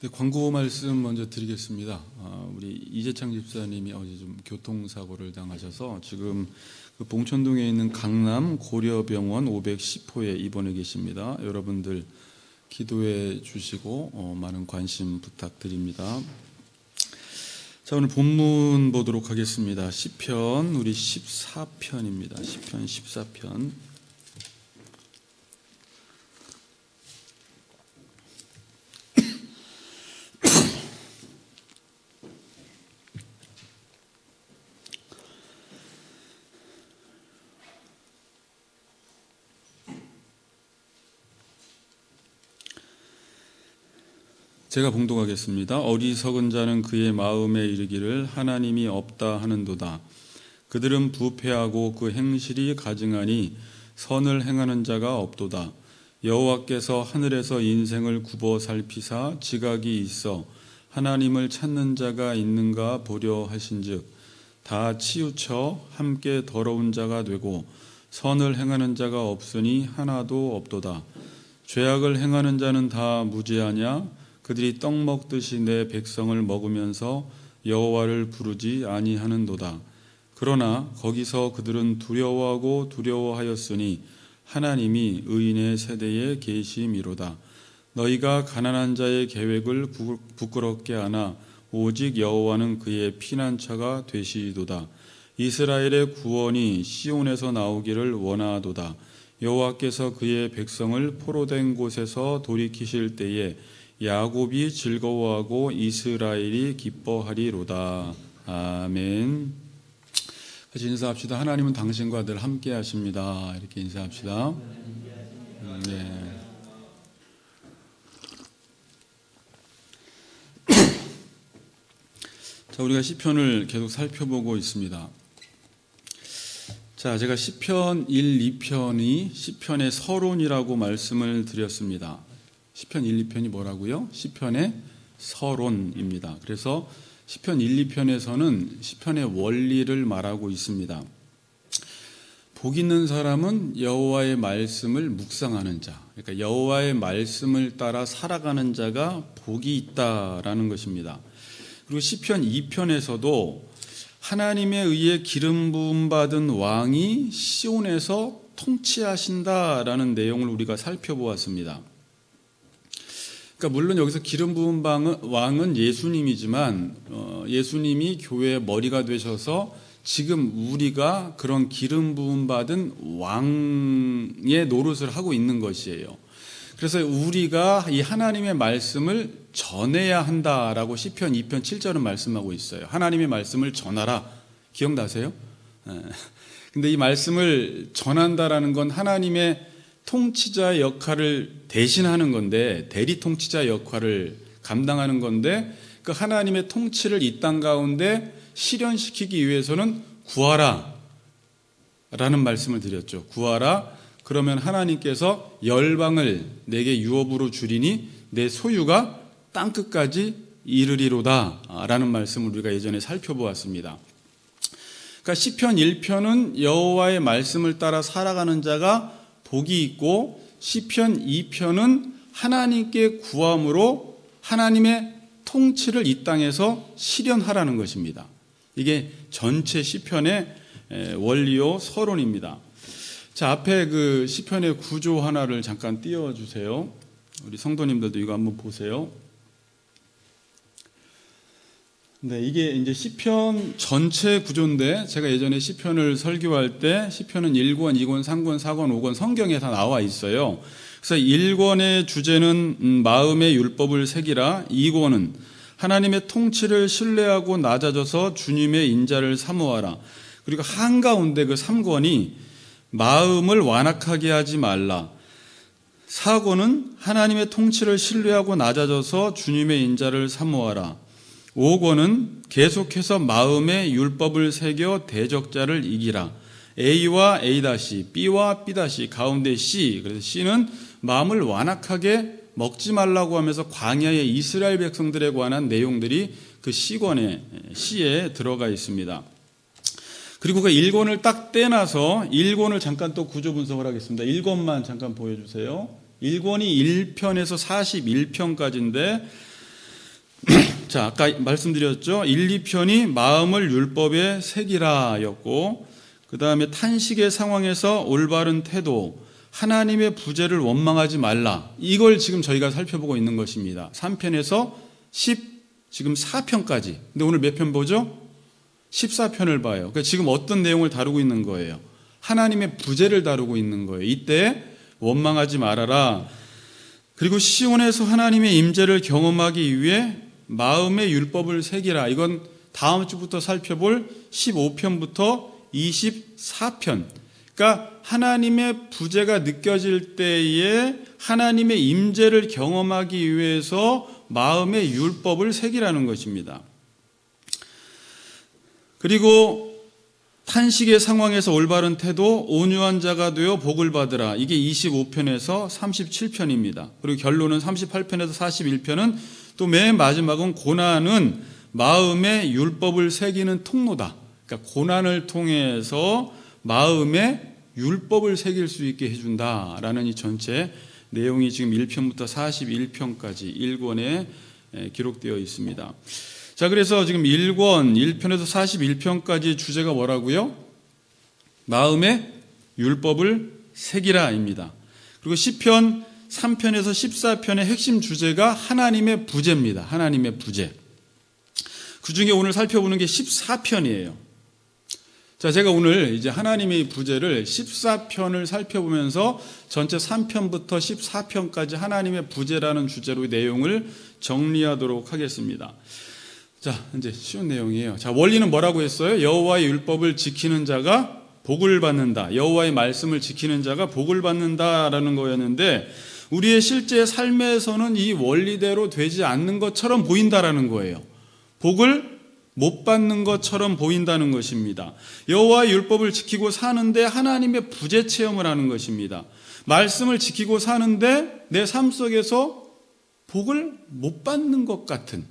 네, 광고 말씀 먼저 드리겠습니다. 우리 이재창 집사님이 어제 좀 교통사고를 당하셔서 지금 그 봉천동에 있는 강남 고려병원 510호에 입원해 계십니다. 여러분들 기도해 주시고 많은 관심 부탁드립니다. 자, 오늘 본문 보도록 하겠습니다. 시편 우리 14편입니다. 시편 14편. 제가 봉독하겠습니다. 어리석은 자는 그의 마음에 이르기를 하나님이 없다 하는도다. 그들은 부패하고 그 행실이 가증하니 선을 행하는 자가 없도다. 여호와께서 하늘에서 인생을 굽어 살피사 지각이 있어 하나님을 찾는 자가 있는가 보려 하신즉 다 치우쳐 함께 더러운 자가 되고 선을 행하는 자가 없으니 하나도 없도다. 죄악을 행하는 자는 다 무죄하냐? 그들이 떡 먹듯이 내 백성을 먹으면서 여호와를 부르지 아니하는도다. 그러나 거기서 그들은 두려워하고 두려워하였으니 하나님이 의인의 세대에 계심이로다. 너희가 가난한 자의 계획을 부끄럽게 하나 오직 여호와는 그의 피난처가 되시도다. 이스라엘의 구원이 시온에서 나오기를 원하도다. 여호와께서 그의 백성을 포로된 곳에서 돌이키실 때에 야곱이 즐거워하고 이스라엘이 기뻐하리로다. 아멘. 같이 인사합시다. 하나님은 당신과 늘 함께 하십니다. 이렇게 인사합시다. 네. 자, 우리가 시편을 계속 살펴보고 있습니다. 자, 제가 시편 1, 2편이 시편의 서론이라고 말씀을 드렸습니다. 시편 1, 2편이 뭐라고요? 시편의 서론입니다. 그래서 시편 1, 2편에서는 시편의 원리를 말하고 있습니다. 복 있는 사람은 여호와의 말씀을 묵상하는 자, 그러니까 여호와의 말씀을 따라 살아가는 자가 복이 있다라는 것입니다. 그리고 시편 2편에서도 하나님에 의해 기름 부음 받은 왕이 시온에서 통치하신다라는 내용을 우리가 살펴보았습니다. 그러니까 물론 여기서 기름 부은 왕은 예수님이지만 예수님이 교회의 머리가 되셔서 지금 우리가 그런 기름 부음 받은 왕의 노릇을 하고 있는 것이에요. 그래서 우리가 이 하나님의 말씀을 전해야 한다라고 시편 2편 7절은 말씀하고 있어요. 하나님의 말씀을 전하라. 기억나세요? 근데 이 말씀을 전한다라는 건 하나님의 통치자의 역할을 대신하는 건데, 대리 통치자 역할을 감당하는 건데, 그 하나님의 통치를 이 땅 가운데 실현시키기 위해서는 구하라 라는 말씀을 드렸죠. 구하라. 그러면 하나님께서 열방을 내게 유업으로 주리니 내 소유가 땅끝까지 이르리로다 라는 말씀을 우리가 예전에 살펴보았습니다. 그러니까 시편 1편은 여호와의 말씀을 따라 살아가는 자가 복이 있고, 시편 2편은 하나님께 구함으로 하나님의 통치를 이 땅에서 실현하라는 것입니다. 이게 전체 시편의 원리요 서론입니다. 자, 앞에 그 시편의 구조 하나를 잠깐 띄워주세요. 우리 성도님들도 이거 한번 보세요. 네, 이게 이제 시편 전체 구조인데, 제가 예전에 시편을 설교할 때 시편은 1권, 2권, 3권, 4권, 5권 성경에 다 나와 있어요. 그래서 1권의 주제는 마음의 율법을 새기라. 2권은 하나님의 통치를 신뢰하고 낮아져서 주님의 인자를 사모하라. 그리고 한가운데 그 3권이 마음을 완악하게 하지 말라. 4권은 하나님의 통치를 신뢰하고 낮아져서 주님의 인자를 사모하라. 5권은 계속해서 마음의 율법을 새겨 대적자를 이기라. A와 A-, B와 B-, 가운데 C. 그래서 C는 마음을 완악하게 먹지 말라고 하면서 광야의 이스라엘 백성들에 관한 내용들이 그 C권에 들어가 있습니다. 그리고 그 1권을 딱 떼놔서 1권을 잠깐 또 구조 분석을 하겠습니다. 1권만 잠깐 보여주세요. 1권이 1편에서 41편까지인데 자, 아까 말씀드렸죠. 1, 2편이 마음을 율법에 새기라 였고, 그 다음에 탄식의 상황에서 올바른 태도, 하나님의 부재를 원망하지 말라. 이걸 지금 저희가 살펴보고 있는 것입니다. 3편에서 지금 4편까지. 근데 오늘 몇 편 보죠? 14편을 봐요. 그러니까 지금 어떤 내용을 다루고 있는 거예요? 하나님의 부재를 다루고 있는 거예요. 이때 원망하지 말아라. 그리고 시온에서 하나님의 임재를 경험하기 위해 마음의 율법을 새기라. 이건 다음 주부터 살펴볼 15편부터 24편. 그러니까 하나님의 부재가 느껴질 때에 하나님의 임재를 경험하기 위해서 마음의 율법을 새기라는 것입니다. 그리고 탄식의 상황에서 올바른 태도, 온유한 자가 되어 복을 받으라. 이게 25편에서 37편입니다. 그리고 결론은 38편에서 41편은 또 맨 마지막은 고난은 마음의 율법을 새기는 통로다. 그러니까 고난을 통해서 마음의 율법을 새길 수 있게 해준다라는 이 전체 내용이 지금 1편부터 41편까지 1권에 기록되어 있습니다. 자, 그래서 지금 1권 1편에서 41편까지 주제가 뭐라고요? 마음의 율법을 새기라입니다. 그리고 시편 3편에서 14편의 핵심 주제가 하나님의 부재입니다. 하나님의 부재. 그 중에 오늘 살펴보는 게 14편이에요. 자, 제가 오늘 이제 하나님의 부재를 14편을 살펴보면서 전체 3편부터 14편까지 하나님의 부재라는 주제로 내용을 정리하도록 하겠습니다. 자, 이제 쉬운 내용이에요. 자, 원리는 뭐라고 했어요? 여호와의 율법을 지키는 자가 복을 받는다. 여호와의 말씀을 지키는 자가 복을 받는다라는 거였는데 우리의 실제 삶에서는 이 원리대로 되지 않는 것처럼 보인다라는 거예요. 복을 못 받는 것처럼 보인다는 것입니다. 여호와의 율법을 지키고 사는데 하나님의 부재 체험을 하는 것입니다. 말씀을 지키고 사는데 내 삶 속에서 복을 못 받는 것 같은,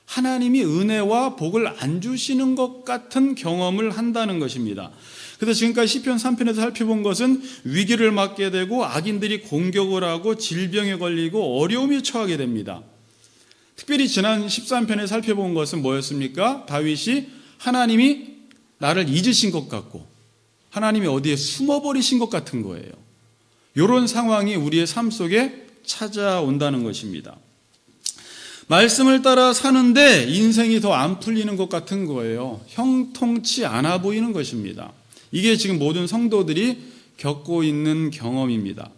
하나님이 은혜와 복을 안 주시는 것 같은 경험을 한다는 것입니다. 그래서 지금까지 시편 3편에서 살펴본 것은 위기를 맞게 되고 악인들이 공격을 하고 질병에 걸리고 어려움에 처하게 됩니다. 특별히 지난 13편에 살펴본 것은 뭐였습니까? 다윗이 하나님이 나를 잊으신 것 같고 하나님이 어디에 숨어버리신 것 같은 거예요. 이런 상황이 우리의 삶 속에 찾아온다는 것입니다. 말씀을 따라 사는데 인생이 더 안 풀리는 것 같은 거예요. 형통치 않아 보이는 것입니다. 이게 지금 모든 성도들이 겪고 있는 경험입니다.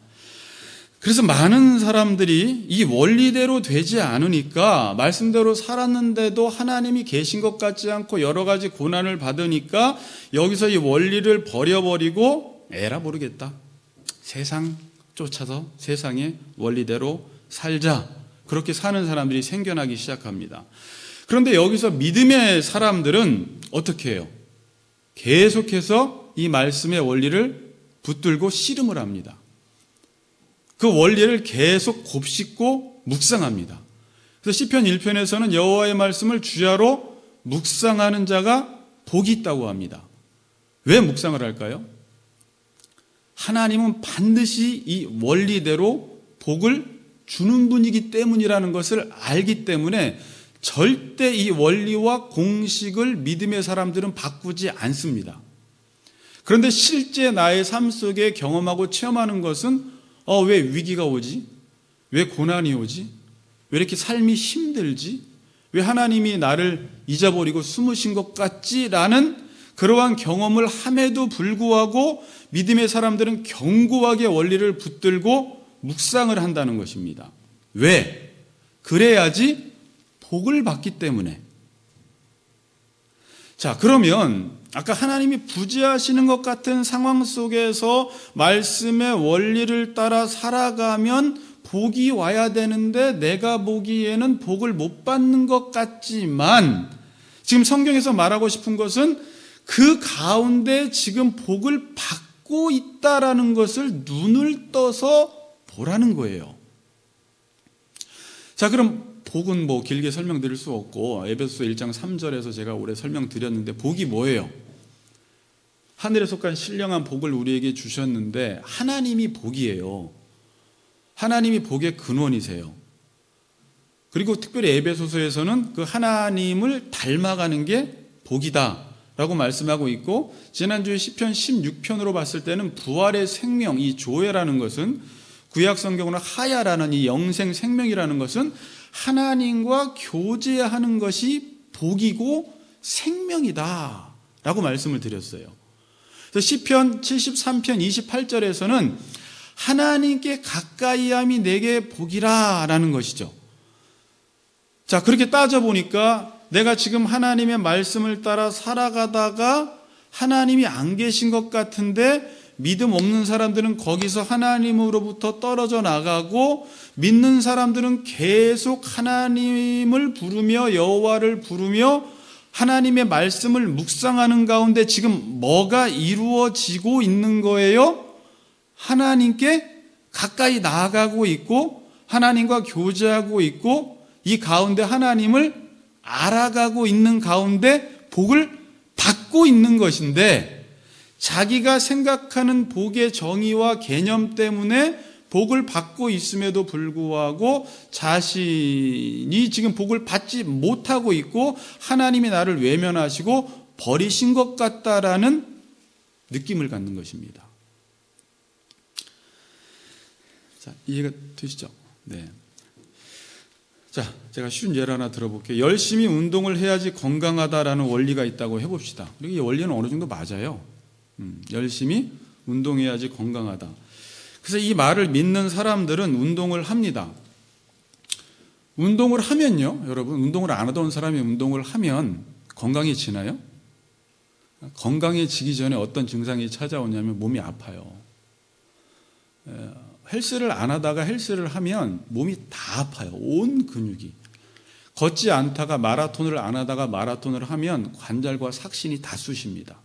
그래서 많은 사람들이 이 원리대로 되지 않으니까 말씀대로 살았는데도 하나님이 계신 것 같지 않고 여러 가지 고난을 받으니까 여기서 이 원리를 버려버리고 에라 모르겠다. 세상 쫓아서 세상의 원리대로 살자. 그렇게 사는 사람들이 생겨나기 시작합니다. 그런데 여기서 믿음의 사람들은 어떻게 해요? 계속해서 이 말씀의 원리를 붙들고 씨름을 합니다. 그 원리를 계속 곱씹고 묵상합니다. 그래서 시편 1편에서는 여호와의 말씀을 주야로 묵상하는 자가 복이 있다고 합니다. 왜 묵상을 할까요? 하나님은 반드시 이 원리대로 복을 주는 분이기 때문이라는 것을 알기 때문에 절대 이 원리와 공식을 믿음의 사람들은 바꾸지 않습니다. 그런데 실제 나의 삶 속에 경험하고 체험하는 것은 왜 위기가 오지? 왜 고난이 오지? 왜 이렇게 삶이 힘들지? 왜 하나님이 나를 잊어버리고 숨으신 것 같지? 라는 그러한 경험을 함에도 불구하고 믿음의 사람들은 견고하게 원리를 붙들고 묵상을 한다는 것입니다. 왜? 그래야지 복을 받기 때문에. 자, 그러면 아까 하나님이 부재하시는 것 같은 상황 속에서 말씀의 원리를 따라 살아가면 복이 와야 되는데 내가 보기에는 복을 못 받는 것 같지만 지금 성경에서 말하고 싶은 것은 그 가운데 지금 복을 받고 있다라는 것을 눈을 떠서 보라는 거예요. 자, 그럼 복은 뭐 길게 설명드릴 수 없고 에베소서 1장 3절에서 제가 오래 설명드렸는데 복이 뭐예요? 하늘에 속한 신령한 복을 우리에게 주셨는데 하나님이 복이에요. 하나님이 복의 근원이세요. 그리고 특별히 에베소서에서는 그 하나님을 닮아가는 게 복이다 라고 말씀하고 있고, 지난주에 시편 16편으로 봤을 때는 부활의 생명, 이 조회라는 것은, 구약 성경으로 하야라는 이 영생 생명이라는 것은 하나님과 교제하는 것이 복이고 생명이다 라고 말씀을 드렸어요. 그래서 시편 73편 28절에서는 하나님께 가까이함이 내게 복이라 라는 것이죠. 자, 그렇게 따져보니까 내가 지금 하나님의 말씀을 따라 살아가다가 하나님이 안 계신 것 같은데, 믿음 없는 사람들은 거기서 하나님으로부터 떨어져 나가고, 믿는 사람들은 계속 하나님을 부르며 여호와를 부르며 하나님의 말씀을 묵상하는 가운데 지금 뭐가 이루어지고 있는 거예요? 하나님께 가까이 나아가고 있고 하나님과 교제하고 있고, 이 가운데 하나님을 알아가고 있는 가운데 복을 받고 있는 것인데, 자기가 생각하는 복의 정의와 개념 때문에 복을 받고 있음에도 불구하고 자신이 지금 복을 받지 못하고 있고 하나님이 나를 외면하시고 버리신 것 같다라는 느낌을 갖는 것입니다. 자, 이해가 되시죠? 네. 자, 제가 쉬운 예를 하나 들어볼게요. 열심히 운동을 해야지 건강하다라는 원리가 있다고 해봅시다. 그리고 이 원리는 어느 정도 맞아요. 열심히 운동해야지 건강하다. 그래서 이 말을 믿는 사람들은 운동을 합니다. 운동을 하면요, 여러분, 운동을 안 하던 사람이 운동을 하면 건강해지나요? 건강해지기 전에 어떤 증상이 찾아오냐면 몸이 아파요. 헬스를 안 하다가 헬스를 하면 몸이 다 아파요. 온 근육이. 걷지 않다가 마라톤을 안 하다가 마라톤을 하면 관절과 삭신이 다 쑤십니다.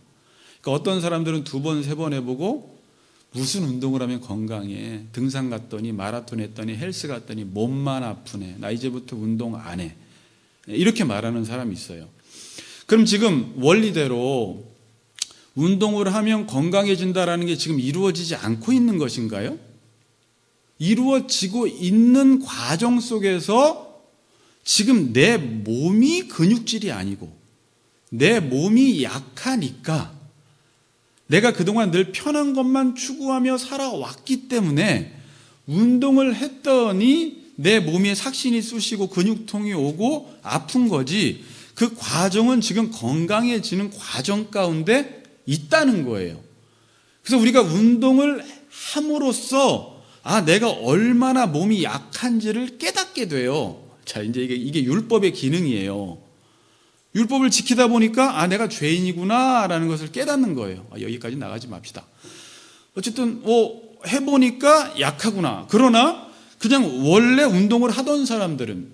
그러니까 어떤 사람들은 2번, 3번 해보고 무슨 운동을 하면 건강해. 등산 갔더니 마라톤 했더니 헬스 갔더니 몸만 아프네. 나 이제부터 운동 안 해. 이렇게 말하는 사람이 있어요. 그럼 지금 원리대로 운동을 하면 건강해진다라는 게 지금 이루어지지 않고 있는 것인가요? 이루어지고 있는 과정 속에서 지금 내 몸이 근육질이 아니고 내 몸이 약하니까, 내가 그동안 늘 편한 것만 추구하며 살아왔기 때문에 운동을 했더니 내 몸에 삭신이 쑤시고 근육통이 오고 아픈 거지, 그 과정은 지금 건강해지는 과정 가운데 있다는 거예요. 그래서 우리가 운동을 함으로써 내가 얼마나 몸이 약한지를 깨닫게 돼요. 자, 이제 이게 율법의 기능이에요. 율법을 지키다 보니까 내가 죄인이구나 라는 것을 깨닫는 거예요. 여기까지 나가지 맙시다. 어쨌든 해보니까 약하구나. 그러나 그냥 원래 운동을 하던 사람들은,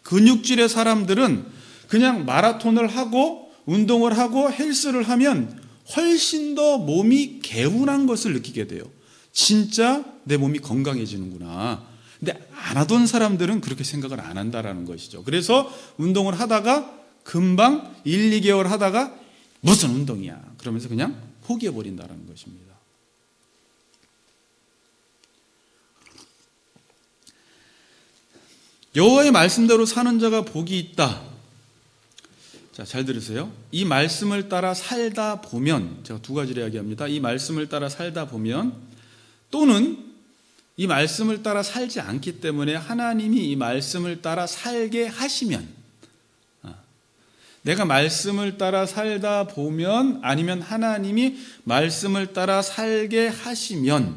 근육질의 사람들은 그냥 마라톤을 하고 운동을 하고 헬스를 하면 훨씬 더 몸이 개운한 것을 느끼게 돼요. 진짜 내 몸이 건강해지는구나. 근데 안 하던 사람들은 그렇게 생각을 안 한다라는 것이죠. 그래서 운동을 하다가 금방 1, 2개월 하다가 무슨 운동이야 그러면서 그냥 포기해버린다는 것입니다. 여호와의 말씀대로 사는 자가 복이 있다. 자, 잘 들으세요. 이 말씀을 따라 살다 보면, 제가 2가지를 이야기합니다. 이 말씀을 따라 살다 보면, 또는 이 말씀을 따라 살지 않기 때문에 하나님이 이 말씀을 따라 살게 하시면, 내가 말씀을 따라 살다 보면, 아니면 하나님이 말씀을 따라 살게 하시면,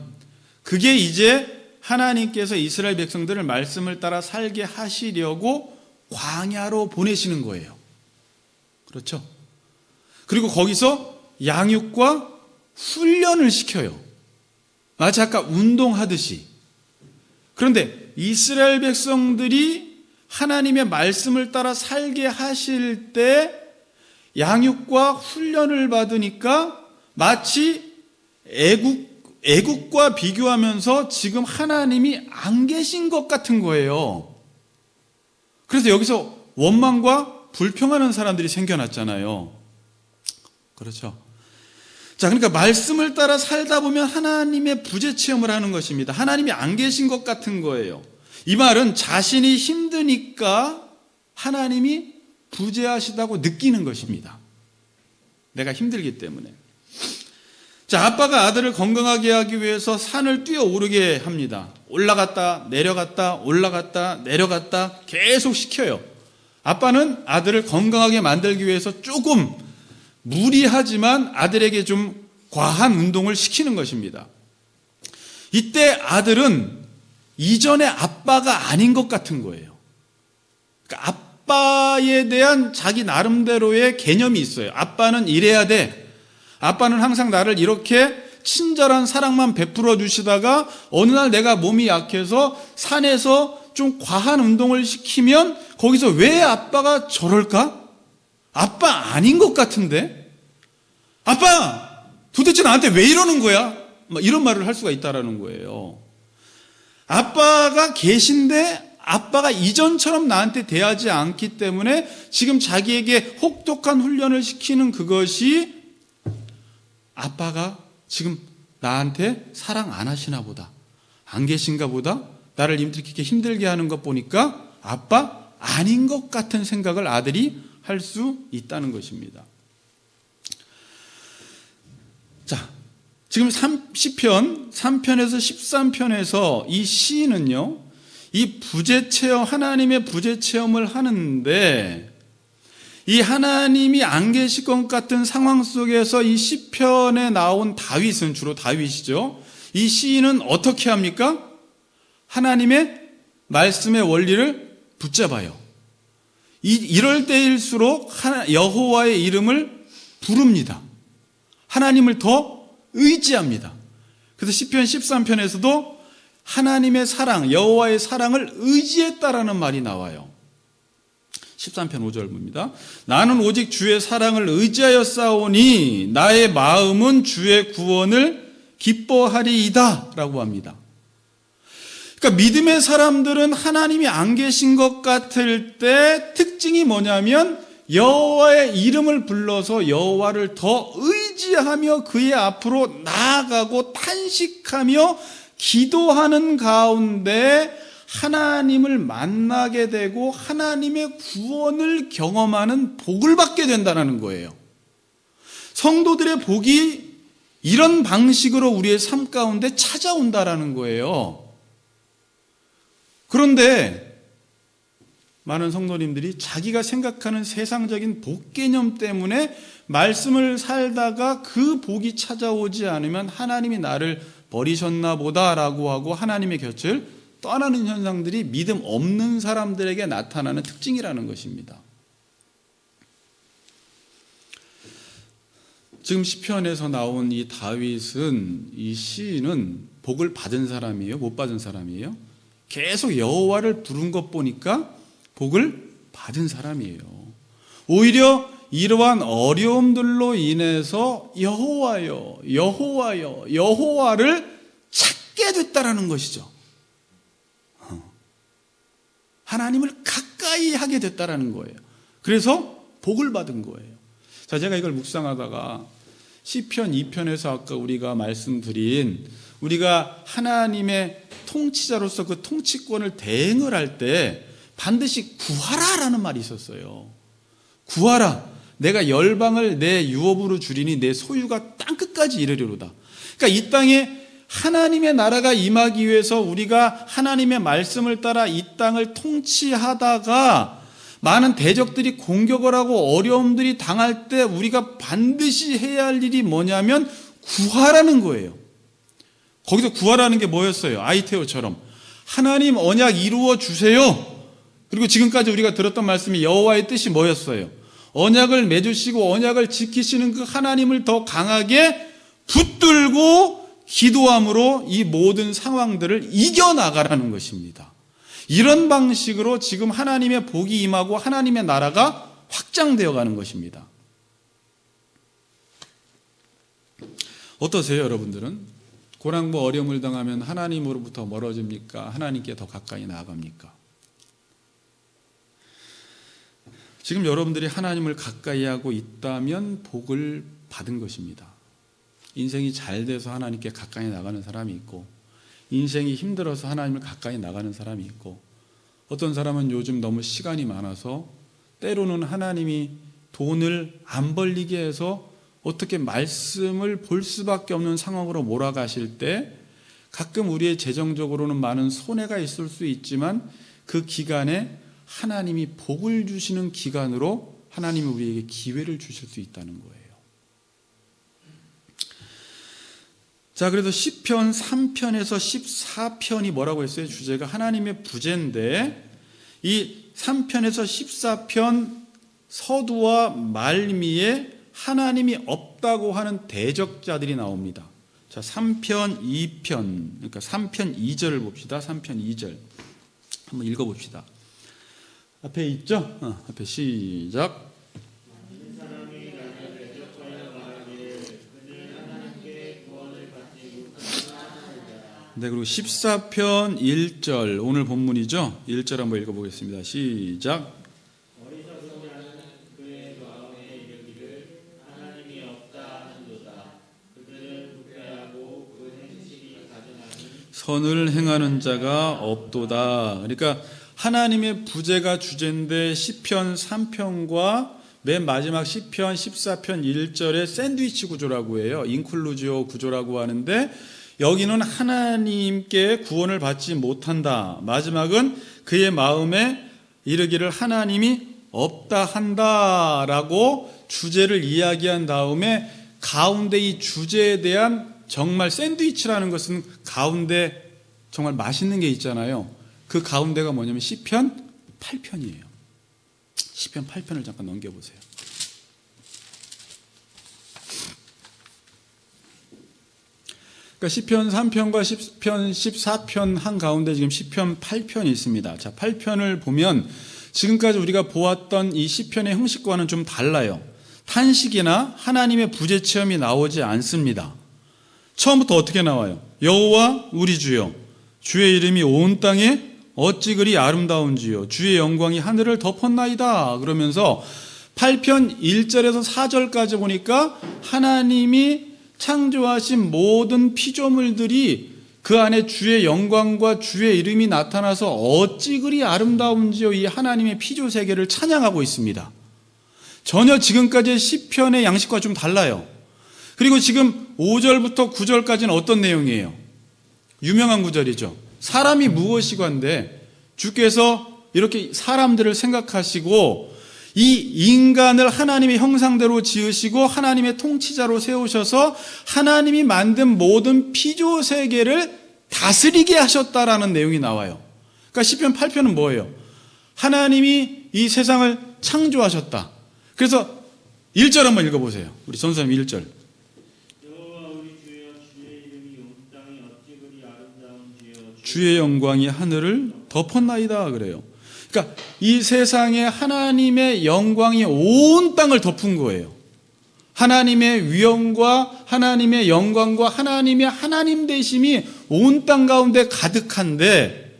그게 이제 하나님께서 이스라엘 백성들을 말씀을 따라 살게 하시려고 광야로 보내시는 거예요. 그렇죠? 그리고 거기서 양육과 훈련을 시켜요. 마치 아까 운동하듯이. 그런데 이스라엘 백성들이 하나님의 말씀을 따라 살게 하실 때 양육과 훈련을 받으니까 마치 애국과 비교하면서 지금 하나님이 안 계신 것 같은 거예요. 그래서 여기서 원망과 불평하는 사람들이 생겨났잖아요. 그렇죠? 자, 그러니까 말씀을 따라 살다 보면 하나님의 부재 체험을 하는 것입니다. 하나님이 안 계신 것 같은 거예요. 이 말은 자신이 힘드니까 하나님이 부재하시다고 느끼는 것입니다. 내가 힘들기 때문에. 자, 아빠가 아들을 건강하게 하기 위해서 산을 뛰어오르게 합니다. 올라갔다 내려갔다 올라갔다 내려갔다 계속 시켜요. 아빠는 아들을 건강하게 만들기 위해서 조금 무리하지만 아들에게 좀 과한 운동을 시키는 것입니다. 이때 아들은 이전의 아빠가 아닌 것 같은 거예요. 그러니까 아빠에 대한 자기 나름대로의 개념이 있어요. 아빠는 이래야 돼. 아빠는 항상 나를 이렇게 친절한 사랑만 베풀어 주시다가 어느 날 내가 몸이 약해서 산에서 좀 과한 운동을 시키면 거기서 왜 아빠가 저럴까? 아빠 아닌 것 같은데? 아빠! 도대체 나한테 왜 이러는 거야? 이런 말을 할 수가 있다라는 거예요. 아빠가 계신데 아빠가 이전처럼 나한테 대하지 않기 때문에 지금 자기에게 혹독한 훈련을 시키는 그것이 아빠가 지금 나한테 사랑 안 하시나 보다, 안 계신가 보다, 나를 이렇게 힘들게 하는 것 보니까 아빠 아닌 것 같은 생각을 아들이 할 수 있다는 것입니다. 자, 지금 시편 3편에서 13편에서 이 시인은요, 이 부재체험, 하나님의 부재체험을 하는데 이 하나님이 안 계실 것 같은 상황 속에서 이 시편에 나온 다윗은, 주로 다윗이죠, 이 시인은 어떻게 합니까? 하나님의 말씀의 원리를 붙잡아요. 이럴 때일수록 여호와의 이름을 부릅니다. 하나님을 더 의지합니다. 그래서 시편 13편에서도 하나님의 사랑, 여호와의 사랑을 의지했다라는 말이 나와요. 13편 5절입니다. 나는 오직 주의 사랑을 의지하여 싸우니 나의 마음은 주의 구원을 기뻐하리이다 라고 합니다. 그러니까 믿음의 사람들은 하나님이 안 계신 것 같을 때 특징이 뭐냐면 여호와의 이름을 불러서 여호와를 더 의지하며 그의 앞으로 나아가고 탄식하며 기도하는 가운데 하나님을 만나게 되고 하나님의 구원을 경험하는 복을 받게 된다는 거예요. 성도들의 복이 이런 방식으로 우리의 삶 가운데 찾아온다라는 거예요. 그런데 많은 성도님들이 자기가 생각하는 세상적인 복 개념 때문에 말씀을 살다가 그 복이 찾아오지 않으면 하나님이 나를 버리셨나 보다라고 하고 하나님의 곁을 떠나는 현상들이 믿음 없는 사람들에게 나타나는 특징이라는 것입니다. 지금 시편에서 나온 이 다윗은, 이 시인은 복을 받은 사람이에요? 못 받은 사람이에요? 계속 여호와를 부른 것 보니까 복을 받은 사람이에요. 오히려 이러한 어려움들로 인해서 여호와여, 여호와여, 여호와를 찾게 됐다라는 것이죠. 하나님을 가까이 하게 됐다라는 거예요. 그래서 복을 받은 거예요. 자, 제가 이걸 묵상하다가 시편 2편에서 아까 우리가 말씀드린, 우리가 하나님의 통치자로서 그 통치권을 대행을 할 때 반드시 구하라라는 말이 있었어요. 구하라. 내가 열방을 내 유업으로 주리니 내 소유가 땅끝까지 이르리로다. 그러니까 이 땅에 하나님의 나라가 임하기 위해서 우리가 하나님의 말씀을 따라 이 땅을 통치하다가 많은 대적들이 공격을 하고 어려움들이 당할 때 우리가 반드시 해야 할 일이 뭐냐면 구하라는 거예요. 거기서 구하라는 게 뭐였어요? 아이테오처럼 하나님 언약 이루어 주세요. 그리고 지금까지 우리가 들었던 말씀이 여호와의 뜻이 뭐였어요? 언약을 맺으시고 언약을 지키시는 그 하나님을 더 강하게 붙들고 기도함으로 이 모든 상황들을 이겨나가라는 것입니다. 이런 방식으로 지금 하나님의 복이 임하고 하나님의 나라가 확장되어 가는 것입니다. 어떠세요, 여러분들은? 고난과 어려움을 당하면 하나님으로부터 멀어집니까? 하나님께 더 가까이 나아갑니까? 지금 여러분들이 하나님을 가까이 하고 있다면 복을 받은 것입니다. 인생이 잘 돼서 하나님께 가까이 나가는 사람이 있고, 인생이 힘들어서 하나님을 가까이 나가는 사람이 있고, 어떤 사람은 요즘 너무 시간이 많아서 때로는 하나님이 돈을 안 벌리게 해서 어떻게 말씀을 볼 수밖에 없는 상황으로 몰아가실 때 가끔 우리의 재정적으로는 많은 손해가 있을 수 있지만 그 기간에 하나님이 복을 주시는 기간으로 하나님이 우리에게 기회를 주실 수 있다는 거예요. 자, 그래서 시편 3편에서 14편이 뭐라고 했어요? 주제가 하나님의 부재인데, 이 3편에서 14편 서두와 말미에 하나님이 없다고 하는 대적자들이 나옵니다. 자, 3편 2편, 그러니까 3편 2절을 봅시다. 3편 2절 한번 읽어봅시다. 앞에 있죠? 앞에 시작. 네, 그리고 14편 1절, 오늘 본문이죠? 1절 한번 읽어보겠습니다. 시작. 선을 행하는 자가 없도다. 그러니까 하나님의 부재가 주제인데 시편 3편과 맨 마지막 시편 14편 1절의 샌드위치 구조라고 해요. 인클루지오 구조라고 하는데, 여기는 하나님께 구원을 받지 못한다. 마지막은 그의 마음에 이르기를 하나님이 없다 한다라고 주제를 이야기한 다음에 가운데 이 주제에 대한 정말 샌드위치라는 것은 가운데 정말 맛있는 게 있잖아요. 그 가운데가 뭐냐면 시편 8편이에요. 시편 8편을 잠깐 넘겨보세요. 그러니까 시편 3편과 시편 14편 한가운데 지금 시편 8편이 있습니다. 자, 8편을 보면 지금까지 우리가 보았던 이 시편의 형식과는 좀 달라요. 탄식이나 하나님의 부재 체험이 나오지 않습니다. 처음부터 어떻게 나와요? 여호와 우리 주여, 주의 이름이 온 땅에 어찌 그리 아름다운지요, 주의 영광이 하늘을 덮었나이다. 그러면서 8편 1절에서 4절까지 보니까 하나님이 창조하신 모든 피조물들이 그 안에 주의 영광과 주의 이름이 나타나서 어찌 그리 아름다운지요, 이 하나님의 피조 세계를 찬양하고 있습니다. 전혀 지금까지의 시편의 양식과 좀 달라요. 그리고 지금 5절부터 9절까지는 어떤 내용이에요? 유명한 구절이죠. 사람이 무엇이건데 주께서 이렇게 사람들을 생각하시고 이 인간을 하나님의 형상대로 지으시고 하나님의 통치자로 세우셔서 하나님이 만든 모든 피조 세계를 다스리게 하셨다라는 내용이 나와요. 그러니까 시편 8편은 뭐예요? 하나님이 이 세상을 창조하셨다. 그래서 1절 한번 읽어보세요. 우리 전사님 1절. 주의 영광이 하늘을 덮었나이다 그래요. 그러니까 이 세상에 하나님의 영광이 온 땅을 덮은 거예요. 하나님의 위엄과 하나님의 영광과 하나님의 하나님 되심이 온 땅 가운데 가득한데,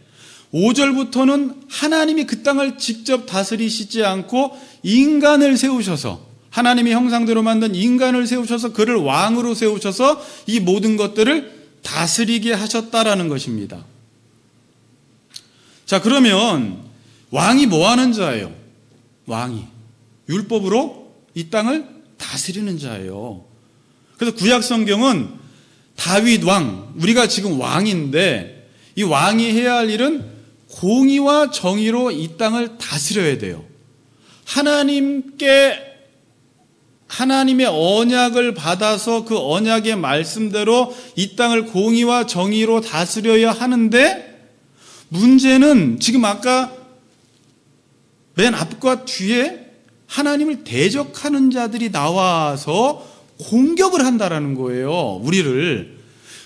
5절부터는 하나님이 그 땅을 직접 다스리시지 않고 인간을 세우셔서, 하나님의 형상대로 만든 인간을 세우셔서 그를 왕으로 세우셔서 이 모든 것들을 다스리게 하셨다라는 것입니다. 자, 그러면 왕이 뭐 하는 자예요? 왕이 율법으로 이 땅을 다스리는 자예요. 그래서 구약 성경은 다윗 왕, 우리가 지금 왕인데 이 왕이 해야 할 일은 공의와 정의로 이 땅을 다스려야 돼요. 하나님의 언약을 받아서 그 언약의 말씀대로 이 땅을 공의와 정의로 다스려야 하는데, 문제는 지금 아까 맨 앞과 뒤에 하나님을 대적하는 자들이 나와서 공격을 한다라는 거예요, 우리를.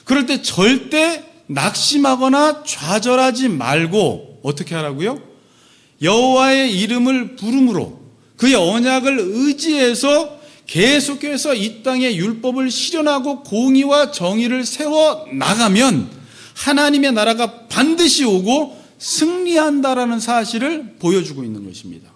그럴 때 절대 낙심하거나 좌절하지 말고 어떻게 하라고요? 여호와의 이름을 부름으로 그의 언약을 의지해서 계속해서 이 땅에 율법을 실현하고 공의와 정의를 세워 나가면 하나님의 나라가 반드시 오고 승리한다라는 사실을 보여주고 있는 것입니다.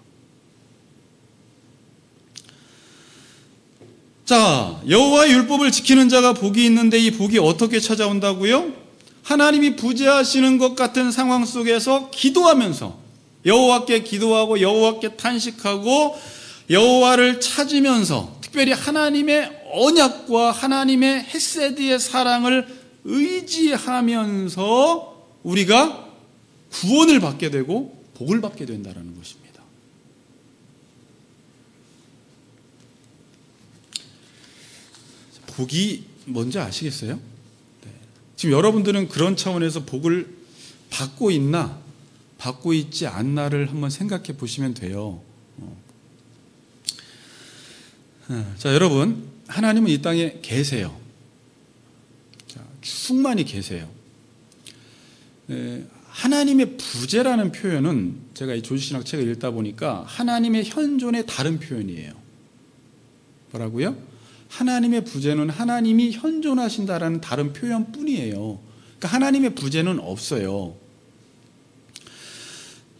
자, 여호와의 율법을 지키는 자가 복이 있는데 이 복이 어떻게 찾아온다고요? 하나님이 부재하시는 것 같은 상황 속에서 기도하면서 여호와께 기도하고 여호와께 탄식하고 여호와를 찾으면서 특별히 하나님의 언약과 하나님의 헤세드의 사랑을 의지하면서 우리가 구원을 받게 되고 복을 받게 된다는 것입니다. 복이 뭔지 아시겠어요? 네. 지금 여러분들은 그런 차원에서 복을 받고 있나 받고 있지 않나를 한번 생각해 보시면 돼요. 자, 여러분, 하나님은 이 땅에 계세요. 자, 충만히 계세요. 하나님의 부재라는 표현은 제가 이 조지신학 책을 읽다 보니까 하나님의 현존의 다른 표현이에요. 뭐라고요? 하나님의 부재는 하나님이 현존하신다라는 다른 표현뿐이에요. 그러니까 하나님의 부재는 없어요.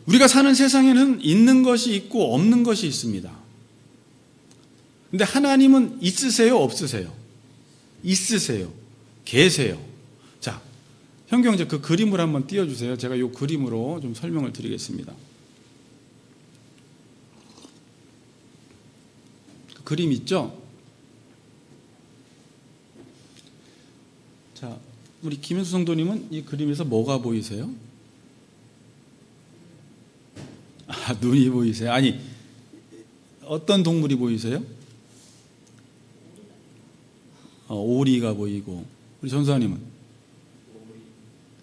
우리가 사는 세상에는 있는 것이 있고 없는 것이 있습니다. 근데 하나님은 있으세요? 없으세요? 있으세요. 계세요. 자, 현경제 그 그림을 한번 띄워주세요. 제가 이 그림으로 좀 설명을 드리겠습니다. 그 그림 있죠? 자, 우리 김현수 성도님은 이 그림에서 뭐가 보이세요? 아, 눈이 보이세요? 아니, 어떤 동물이 보이세요? 오리가 보이고. 우리 전사님은?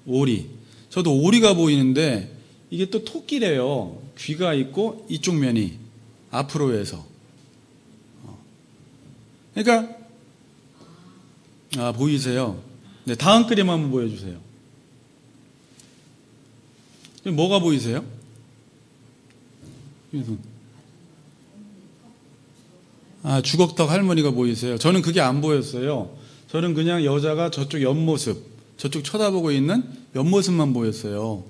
오리. 저도 오리가 보이는데 이게 또 토끼래요. 귀가 있고 이쪽 면이 앞으로 해서. 그러니까 보이세요? 네, 다음 그림 한번 보여주세요. 뭐가 보이세요? 주걱턱 할머니가 보이세요? 저는 그게 안 보였어요. 저는 그냥 여자가 저쪽 옆모습, 저쪽 쳐다보고 있는 옆모습만 보였어요.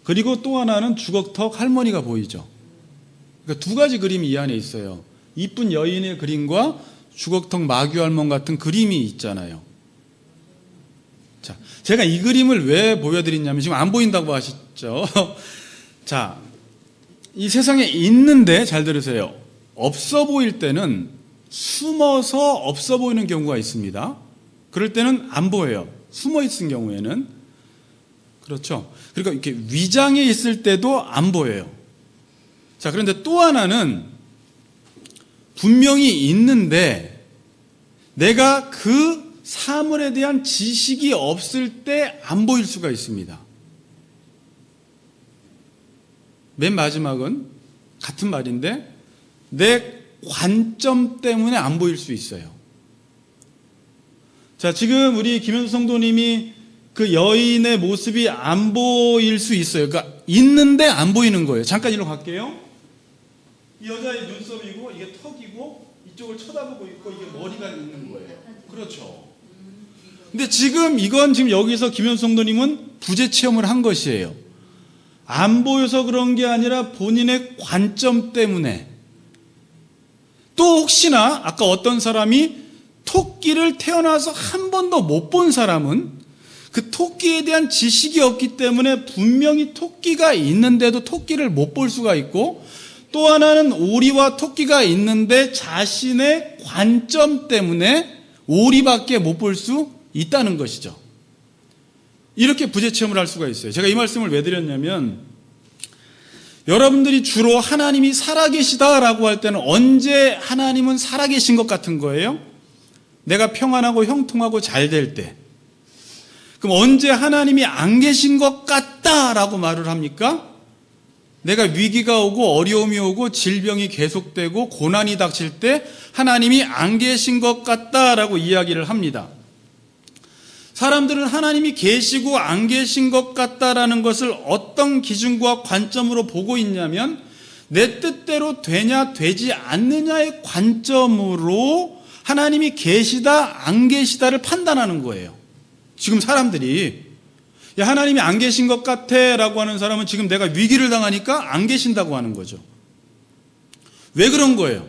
그리고 또 하나는 주걱턱 할머니가 보이죠. 그러니까 두 가지 그림이 이 안에 있어요. 이쁜 여인의 그림과 주걱턱 마귀 할멈 같은 그림이 있잖아요. 자, 제가 이 그림을 왜 보여드리냐면 지금 안 보인다고 하시죠. 자, 이 세상에 있는데 잘 들으세요. 없어 보일 때는 숨어서 없어 보이는 경우가 있습니다. 그럴 때는 안 보여요. 숨어 있은 경우에는. 그렇죠. 그러니까 이렇게 위장해 있을 때도 안 보여요. 자, 그런데 또 하나는 분명히 있는데 내가 그 사물에 대한 지식이 없을 때 안 보일 수가 있습니다. 맨 마지막은 같은 말인데 내 관점 때문에 안 보일 수 있어요. 자, 지금 우리 김현수 성도님이 그 여인의 모습이 안 보일 수 있어요. 그러니까 있는데 안 보이는 거예요. 잠깐 이리로 갈게요. 이 여자의 눈썹이고 이게 턱이고 이쪽을 쳐다보고 있고 이게 머리가 있는 거예요. 그렇죠. 근데 지금 이건 지금 여기서 김현수 성도님은 부재 체험을 한 것이에요. 안 보여서 그런 게 아니라 본인의 관점 때문에. 또 혹시나 아까 어떤 사람이 토끼를 태어나서 한 번도 못 본 사람은 그 토끼에 대한 지식이 없기 때문에 분명히 토끼가 있는데도 토끼를 못 볼 수가 있고, 또 하나는 오리와 토끼가 있는데 자신의 관점 때문에 오리밖에 못 볼 수 있다는 것이죠. 이렇게 부재 체험을 할 수가 있어요. 제가 이 말씀을 왜 드렸냐면, 여러분들이 주로 하나님이 살아계시다라고 할 때는 언제 하나님은 살아계신 것 같은 거예요? 내가 평안하고 형통하고 잘 될 때. 그럼 언제 하나님이 안 계신 것 같다라고 말을 합니까? 내가 위기가 오고 어려움이 오고 질병이 계속되고 고난이 닥칠 때 하나님이 안 계신 것 같다라고 이야기를 합니다. 사람들은 하나님이 계시고 안 계신 것 같다라는 것을 어떤 기준과 관점으로 보고 있냐면 내 뜻대로 되냐 되지 않느냐의 관점으로 하나님이 계시다 안 계시다를 판단하는 거예요. 지금 사람들이 야, 하나님이 안 계신 것 같아 라고 하는 사람은 지금 내가 위기를 당하니까 안 계신다고 하는 거죠. 왜 그런 거예요?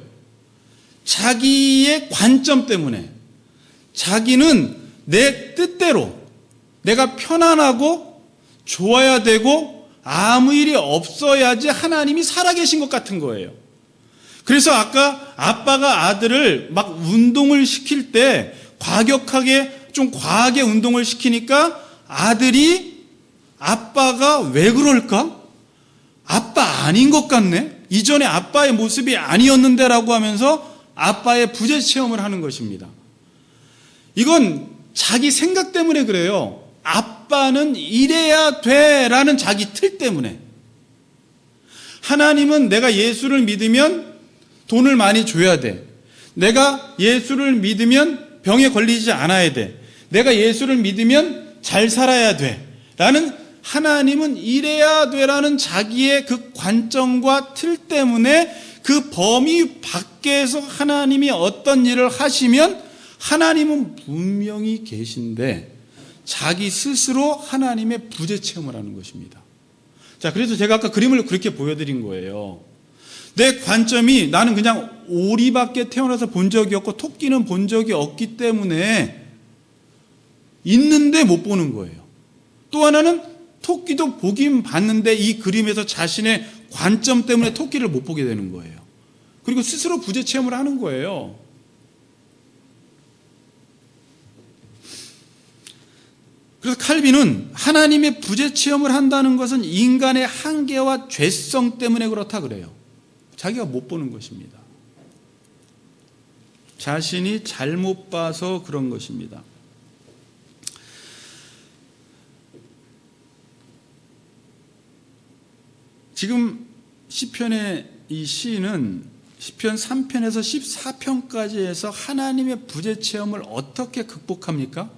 자기의 관점 때문에. 자기는 내 뜻대로 내가 편안하고 좋아야 되고 아무 일이 없어야지 하나님이 살아계신 것 같은 거예요. 그래서 아까 아빠가 아들을 막 운동을 시킬 때 좀 과하게 운동을 시키니까 아들이 아빠가 왜 그럴까? 아빠 아닌 것 같네? 이전에 아빠의 모습이 아니었는데 라고 하면서 아빠의 부재 체험을 하는 것입니다. 이건 자기 생각 때문에 그래요. 아빠는 이래야 돼 라는 자기 틀 때문에. 하나님은 내가 예수를 믿으면 돈을 많이 줘야 돼. 내가 예수를 믿으면 병에 걸리지 않아야 돼. 내가 예수를 믿으면 잘 살아야 돼. 라는 하나님은 이래야 되라는 자기의 그 관점과 틀 때문에 그 범위 밖에서 하나님이 어떤 일을 하시면 하나님은 분명히 계신데 자기 스스로 하나님의 부재 체험을 하는 것입니다. 자, 그래서 제가 아까 그림을 그렇게 보여드린 거예요. 내 관점이 나는 그냥 오리밖에 태어나서 본 적이 없고 토끼는 본 적이 없기 때문에 있는데 못 보는 거예요. 또 하나는 토끼도 보긴 봤는데 이 그림에서 자신의 관점 때문에 토끼를 못 보게 되는 거예요. 그리고 스스로 부재 체험을 하는 거예요. 그래서 칼빈은 하나님의 부재 체험을 한다는 것은 인간의 한계와 죄성 때문에 그렇다 그래요. 자기가 못 보는 것입니다. 자신이 잘못 봐서 그런 것입니다. 지금 시편의 이 시인은 시편 3편에서 14편까지 해서 하나님의 부재 체험을 어떻게 극복합니까?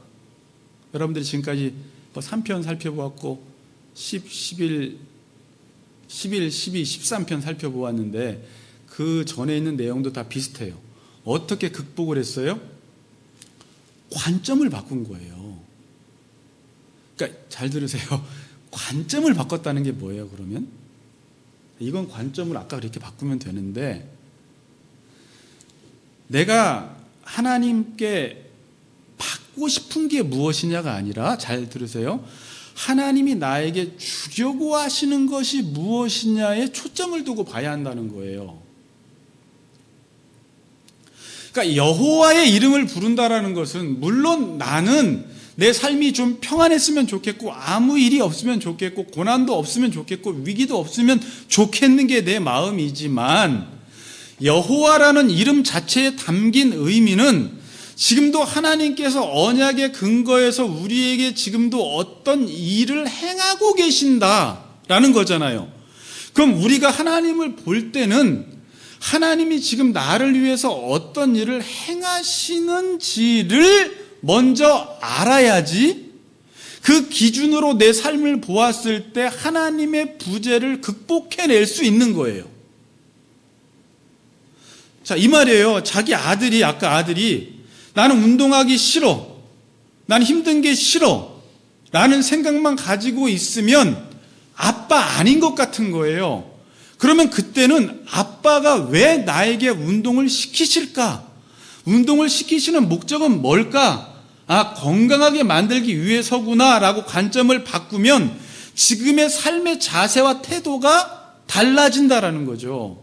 여러분들이 지금까지 3편 살펴보았고 10, 11, 12, 13편 살펴보았는데 그 전에 있는 내용도 다 비슷해요. 어떻게 극복을 했어요? 관점을 바꾼 거예요. 그러니까 잘 들으세요. 관점을 바꿨다는 게 뭐예요, 그러면? 이건 관점을 아까 그렇게 바꾸면 되는데 내가 하나님께 받고 싶은 게 무엇이냐가 아니라 잘 들으세요. 하나님이 나에게 주려고 하시는 것이 무엇이냐에 초점을 두고 봐야 한다는 거예요. 그러니까 여호와의 이름을 부른다라는 것은 물론 나는 내 삶이 좀 평안했으면 좋겠고 아무 일이 없으면 좋겠고 고난도 없으면 좋겠고 위기도 없으면 좋겠는 게 내 마음이지만 여호와라는 이름 자체에 담긴 의미는 지금도 하나님께서 언약의 근거에서 우리에게 지금도 어떤 일을 행하고 계신다라는 거잖아요. 그럼 우리가 하나님을 볼 때는 하나님이 지금 나를 위해서 어떤 일을 행하시는지를 먼저 알아야지 그 기준으로 내 삶을 보았을 때 하나님의 부재를 극복해낼 수 있는 거예요. 자, 이 말이에요. 자기 아들이 아까 아들이 나는 운동하기 싫어. 난 힘든 게 싫어. 라는 생각만 가지고 있으면 아빠 아닌 것 같은 거예요. 그러면 그때는 아빠가 왜 나에게 운동을 시키실까? 운동을 시키시는 목적은 뭘까? 아, 건강하게 만들기 위해서구나 라고 관점을 바꾸면 지금의 삶의 자세와 태도가 달라진다라는 거죠.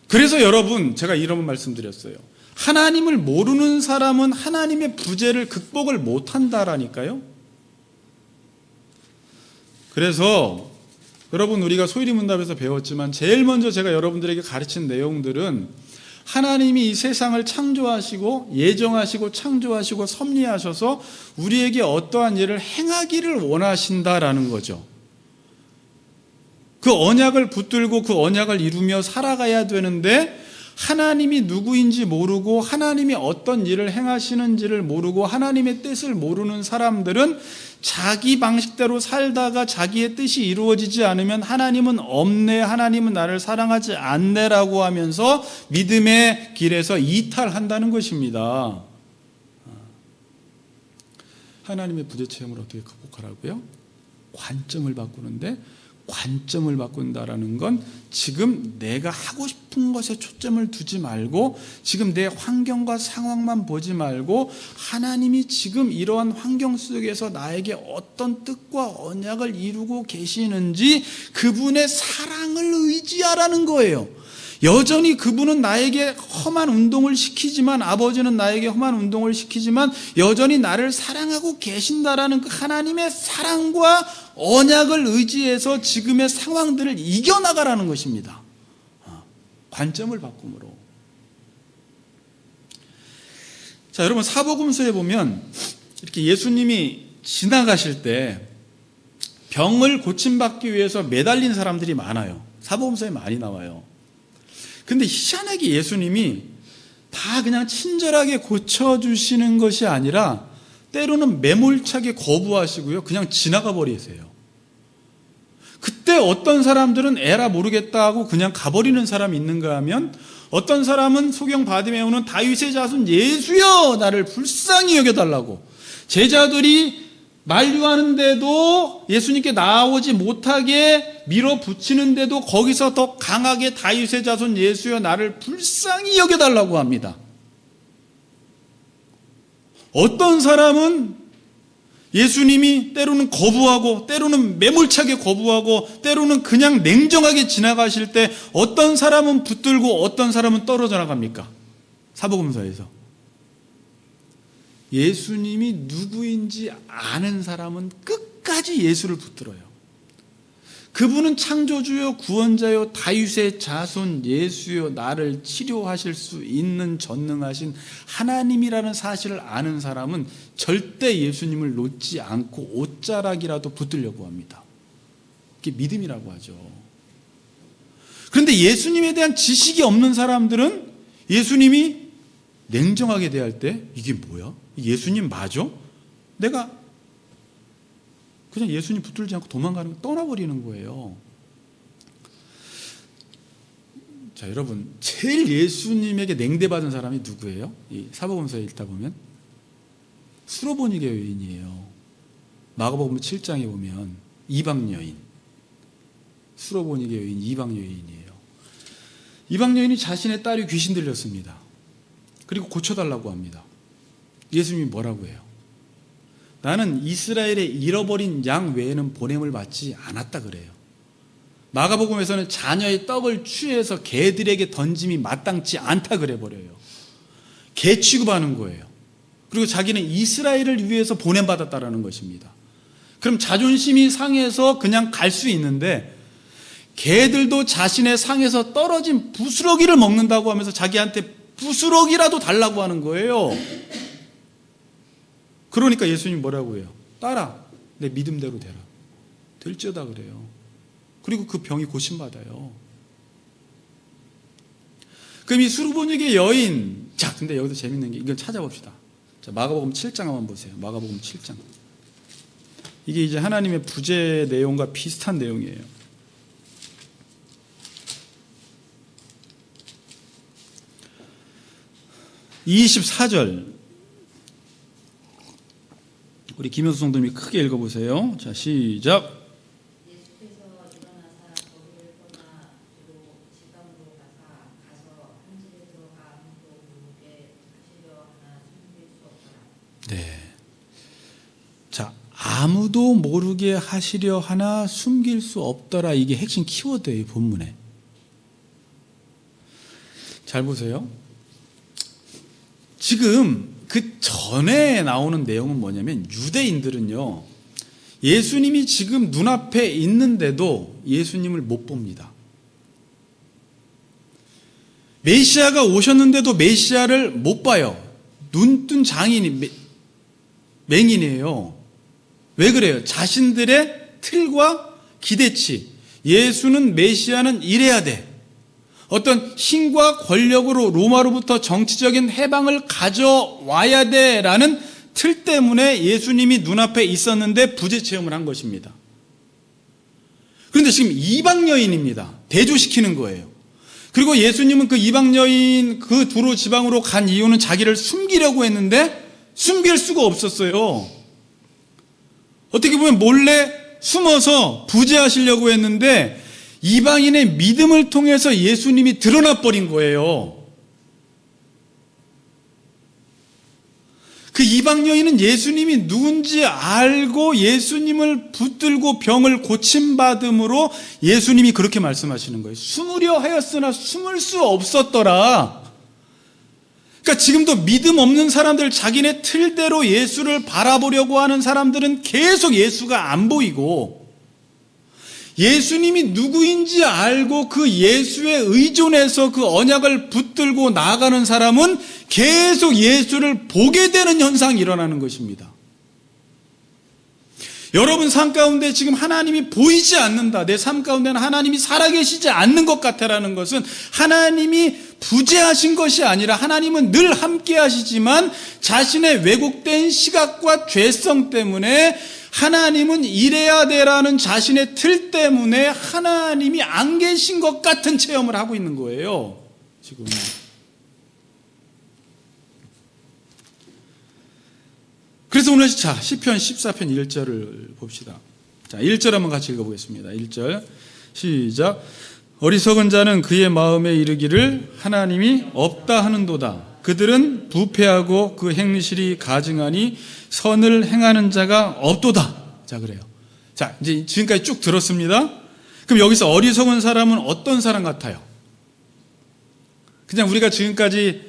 그래서 여러분, 제가 이런 말씀드렸어요. 하나님을 모르는 사람은 하나님의 부재를 극복을 못한다라니까요. 그래서 여러분, 우리가 소일이문답에서 배웠지만 제일 먼저 제가 여러분들에게 가르친 내용들은 하나님이 이 세상을 창조하시고 예정하시고 창조하시고 섭리하셔서 우리에게 어떠한 일을 행하기를 원하신다라는 거죠. 그 언약을 붙들고 그 언약을 이루며 살아가야 되는데 하나님이 누구인지 모르고 하나님이 어떤 일을 행하시는지를 모르고 하나님의 뜻을 모르는 사람들은 자기 방식대로 살다가 자기의 뜻이 이루어지지 않으면 하나님은 없네, 하나님은 나를 사랑하지 않네라고 하면서 믿음의 길에서 이탈한다는 것입니다. 하나님의 부재 체험을 어떻게 극복하라고요? 관점을 바꾸는데 관점을 바꾼다라는 건 지금 내가 하고 싶은 것에 초점을 두지 말고 지금 내 환경과 상황만 보지 말고 하나님이 지금 이러한 환경 속에서 나에게 어떤 뜻과 언약을 이루고 계시는지 그분의 사랑을 의지하라는 거예요. 여전히 그분은 나에게 험한 운동을 시키지만, 아버지는 나에게 험한 운동을 시키지만 여전히 나를 사랑하고 계신다라는 그 하나님의 사랑과 언약을 의지해서 지금의 상황들을 이겨나가라는 것입니다. 관점을 바꿈으로. 자, 여러분, 사복음서에 보면 이렇게 예수님이 지나가실 때 병을 고침받기 위해서 매달린 사람들이 많아요. 사복음서에 많이 나와요. 근데 희한하게 예수님이 다 그냥 친절하게 고쳐주시는 것이 아니라 때로는 매몰차게 거부하시고요, 그냥 지나가 버리세요. 그때 어떤 사람들은 에라 모르겠다 하고 그냥 가버리는 사람이 있는가 하면, 어떤 사람은 소경 바디메오는 다윗의 자손 예수여 나를 불쌍히 여겨달라고, 제자들이 만류하는데도 예수님께 나오지 못하게 밀어붙이는데도 거기서 더 강하게 다윗의 자손 예수여 나를 불쌍히 여겨달라고 합니다. 어떤 사람은 예수님이 때로는 거부하고 때로는 매몰차게 거부하고 때로는 그냥 냉정하게 지나가실 때 어떤 사람은 붙들고 어떤 사람은 떨어져 나갑니까? 사복음서에서 예수님이 누구인지 아는 사람은 끝까지 예수를 붙들어요. 그분은 창조주요 구원자요 다윗의 자손 예수요 나를 치료하실 수 있는 전능하신 하나님이라는 사실을 아는 사람은 절대 예수님을 놓지 않고 옷자락이라도 붙들려고 합니다. 그게 믿음이라고 하죠. 그런데 예수님에 대한 지식이 없는 사람들은 예수님이 냉정하게 대할 때 이게 뭐야? 예수님 맞아? 내가 그냥 예수님 붙들지 않고 도망가는 거, 떠나버리는 거예요. 자, 여러분, 제일 예수님에게 냉대받은 사람이 누구예요? 이 사복음서에 읽다 보면 수로보니게 여인이에요. 마가복음 7장에 보면 이방 여인, 수로보니게 여인, 이방 여인이에요. 이방 여인이 자신의 딸이 귀신 들렸습니다. 그리고 고쳐달라고 합니다. 예수님이 뭐라고 해요? 나는 이스라엘의 잃어버린 양 외에는 보냄을 받지 않았다 그래요. 마가복음에서는 자녀의 떡을 취해서 개들에게 던짐이 마땅치 않다 그래 버려요. 개 취급하는 거예요. 그리고 자기는 이스라엘을 위해서 보냄받았다라는 것입니다. 그럼 자존심이 상해서 그냥 갈 수 있는데 개들도 자신의 상에서 떨어진 부스러기를 먹는다고 하면서 자기한테 부스러기라도 달라고 하는 거예요. 그러니까 예수님 뭐라고 해요? 딸아, 내 믿음대로 되라. 될지어다 그래요. 그리고 그 병이 고침받아요. 그럼 이 수르보니게 여인, 자, 근데 여기서 재밌는 게 이걸 찾아봅시다. 자, 마가복음 7장 한번 보세요. 마가복음 7장. 이게 이제 하나님의 부재 내용과 비슷한 내용이에요. 24절. 우리 김효수 성도님이 크게 읽어보세요. 자, 시작. 예수께서 일어나사 거리를 떠나 주로 지방으로 가서 한 집에 들어가 아무도 모르게 하시려 하나 숨길 수 없더라. 네. 자, 아무도 모르게 하시려 하나 숨길 수 없더라. 이게 핵심 키워드예요, 본문에. 잘 보세요. 지금 그 전에 나오는 내용은 뭐냐면 유대인들은요, 예수님이 지금 눈앞에 있는데도 예수님을 못 봅니다. 메시아가 오셨는데도 메시아를 못 봐요. 눈뜬 장인이 맹인이에요. 왜 그래요? 자신들의 틀과 기대치, 예수는 메시아는 이래야 돼, 어떤 힘과 권력으로 로마로부터 정치적인 해방을 가져와야 돼라는 틀 때문에 예수님이 눈앞에 있었는데 부재 체험을 한 것입니다. 그런데 지금 이방 여인입니다. 대조시키는 거예요. 그리고 예수님은 그 이방 여인 그 두로 지방으로 간 이유는 자기를 숨기려고 했는데 숨길 수가 없었어요. 어떻게 보면 몰래 숨어서 부재하시려고 했는데 이방인의 믿음을 통해서 예수님이 드러나 버린 거예요. 그 이방 여인은 예수님이 누군지 알고 예수님을 붙들고 병을 고침받음으로 예수님이 그렇게 말씀하시는 거예요. 숨으려 하였으나 숨을 수 없었더라. 그러니까 지금도 믿음 없는 사람들, 자기네 틀대로 예수를 바라보려고 하는 사람들은 계속 예수가 안 보이고, 예수님이 누구인지 알고 그 예수에 의존해서 그 언약을 붙들고 나아가는 사람은 계속 예수를 보게 되는 현상이 일어나는 것입니다. 여러분 삶 가운데 지금 하나님이 보이지 않는다, 내 삶 가운데는 하나님이 살아계시지 않는 것 같다라는 것은 하나님이 부재하신 것이 아니라 하나님은 늘 함께 하시지만 자신의 왜곡된 시각과 죄성 때문에 하나님은 이래야 되라는 자신의 틀 때문에 하나님이 안 계신 것 같은 체험을 하고 있는 거예요, 지금. 그래서 오늘 시편 14편 1절을 봅시다. 자, 1절 한번 같이 읽어보겠습니다. 1절 시작. 어리석은 자는 그의 마음에 이르기를 하나님이 없다 하는도다. 그들은 부패하고 그 행실이 가증하니 선을 행하는 자가 없도다. 자, 그래요. 자, 이제 지금까지 쭉 들었습니다. 그럼 여기서 어리석은 사람은 어떤 사람 같아요? 그냥 우리가 지금까지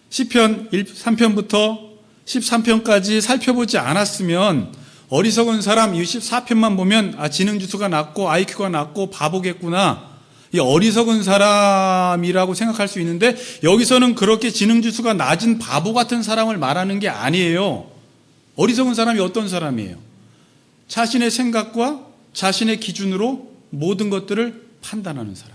시편 3편부터 13편까지 살펴보지 않았으면 어리석은 사람 이 14편만 보면 지능지수가 낮고 IQ가 낮고 바보겠구나, 이 어리석은 사람이라고 생각할 수 있는데, 여기서는 그렇게 지능지수가 낮은 바보 같은 사람을 말하는 게 아니에요. 어리석은 사람이 어떤 사람이에요? 자신의 생각과 자신의 기준으로 모든 것들을 판단하는 사람.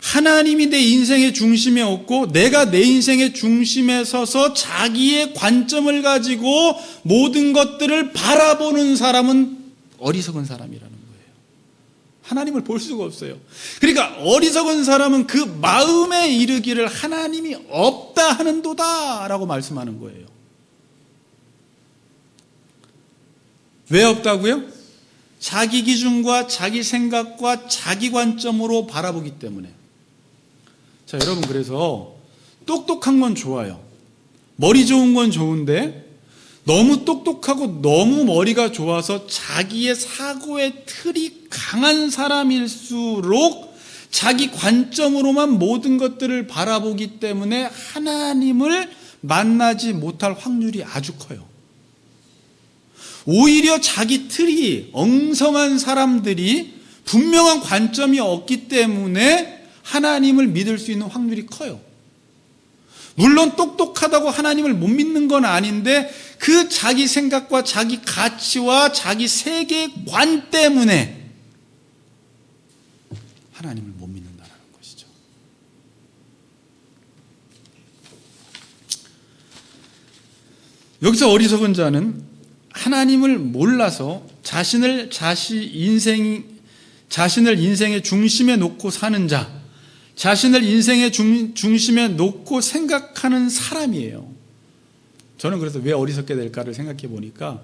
하나님이 내 인생의 중심에 없고 내가 내 인생의 중심에 서서 자기의 관점을 가지고 모든 것들을 바라보는 사람은 어리석은 사람이라는 거예요. 하나님을 볼 수가 없어요. 그러니까 어리석은 사람은 그 마음에 이르기를 하나님이 없다 하는도다 라고 말씀하는 거예요. 왜 없다고요? 자기 기준과 자기 생각과 자기 관점으로 바라보기 때문에. 자, 여러분, 그래서 똑똑한 건 좋아요. 머리 좋은 건 좋은데 너무 똑똑하고 너무 머리가 좋아서 자기의 사고의 틀이 강한 사람일수록 자기 관점으로만 모든 것들을 바라보기 때문에 하나님을 만나지 못할 확률이 아주 커요. 오히려 자기 틀이 엉성한 사람들이 분명한 관점이 없기 때문에 하나님을 믿을 수 있는 확률이 커요. 물론 똑똑하다고 하나님을 못 건 아닌데 그 자기 생각과 자기 가치와 자기 세계관 때문에 하나님을 못 믿는다는 것이죠. 여기서 어리석은 자는 하나님을 몰라서 자신을 인생의 중심에 놓고 사는 자, 자신을 인생의 중심에 놓고 생각하는 사람이에요. 저는 그래서 왜 어리석게 될까를 생각해 보니까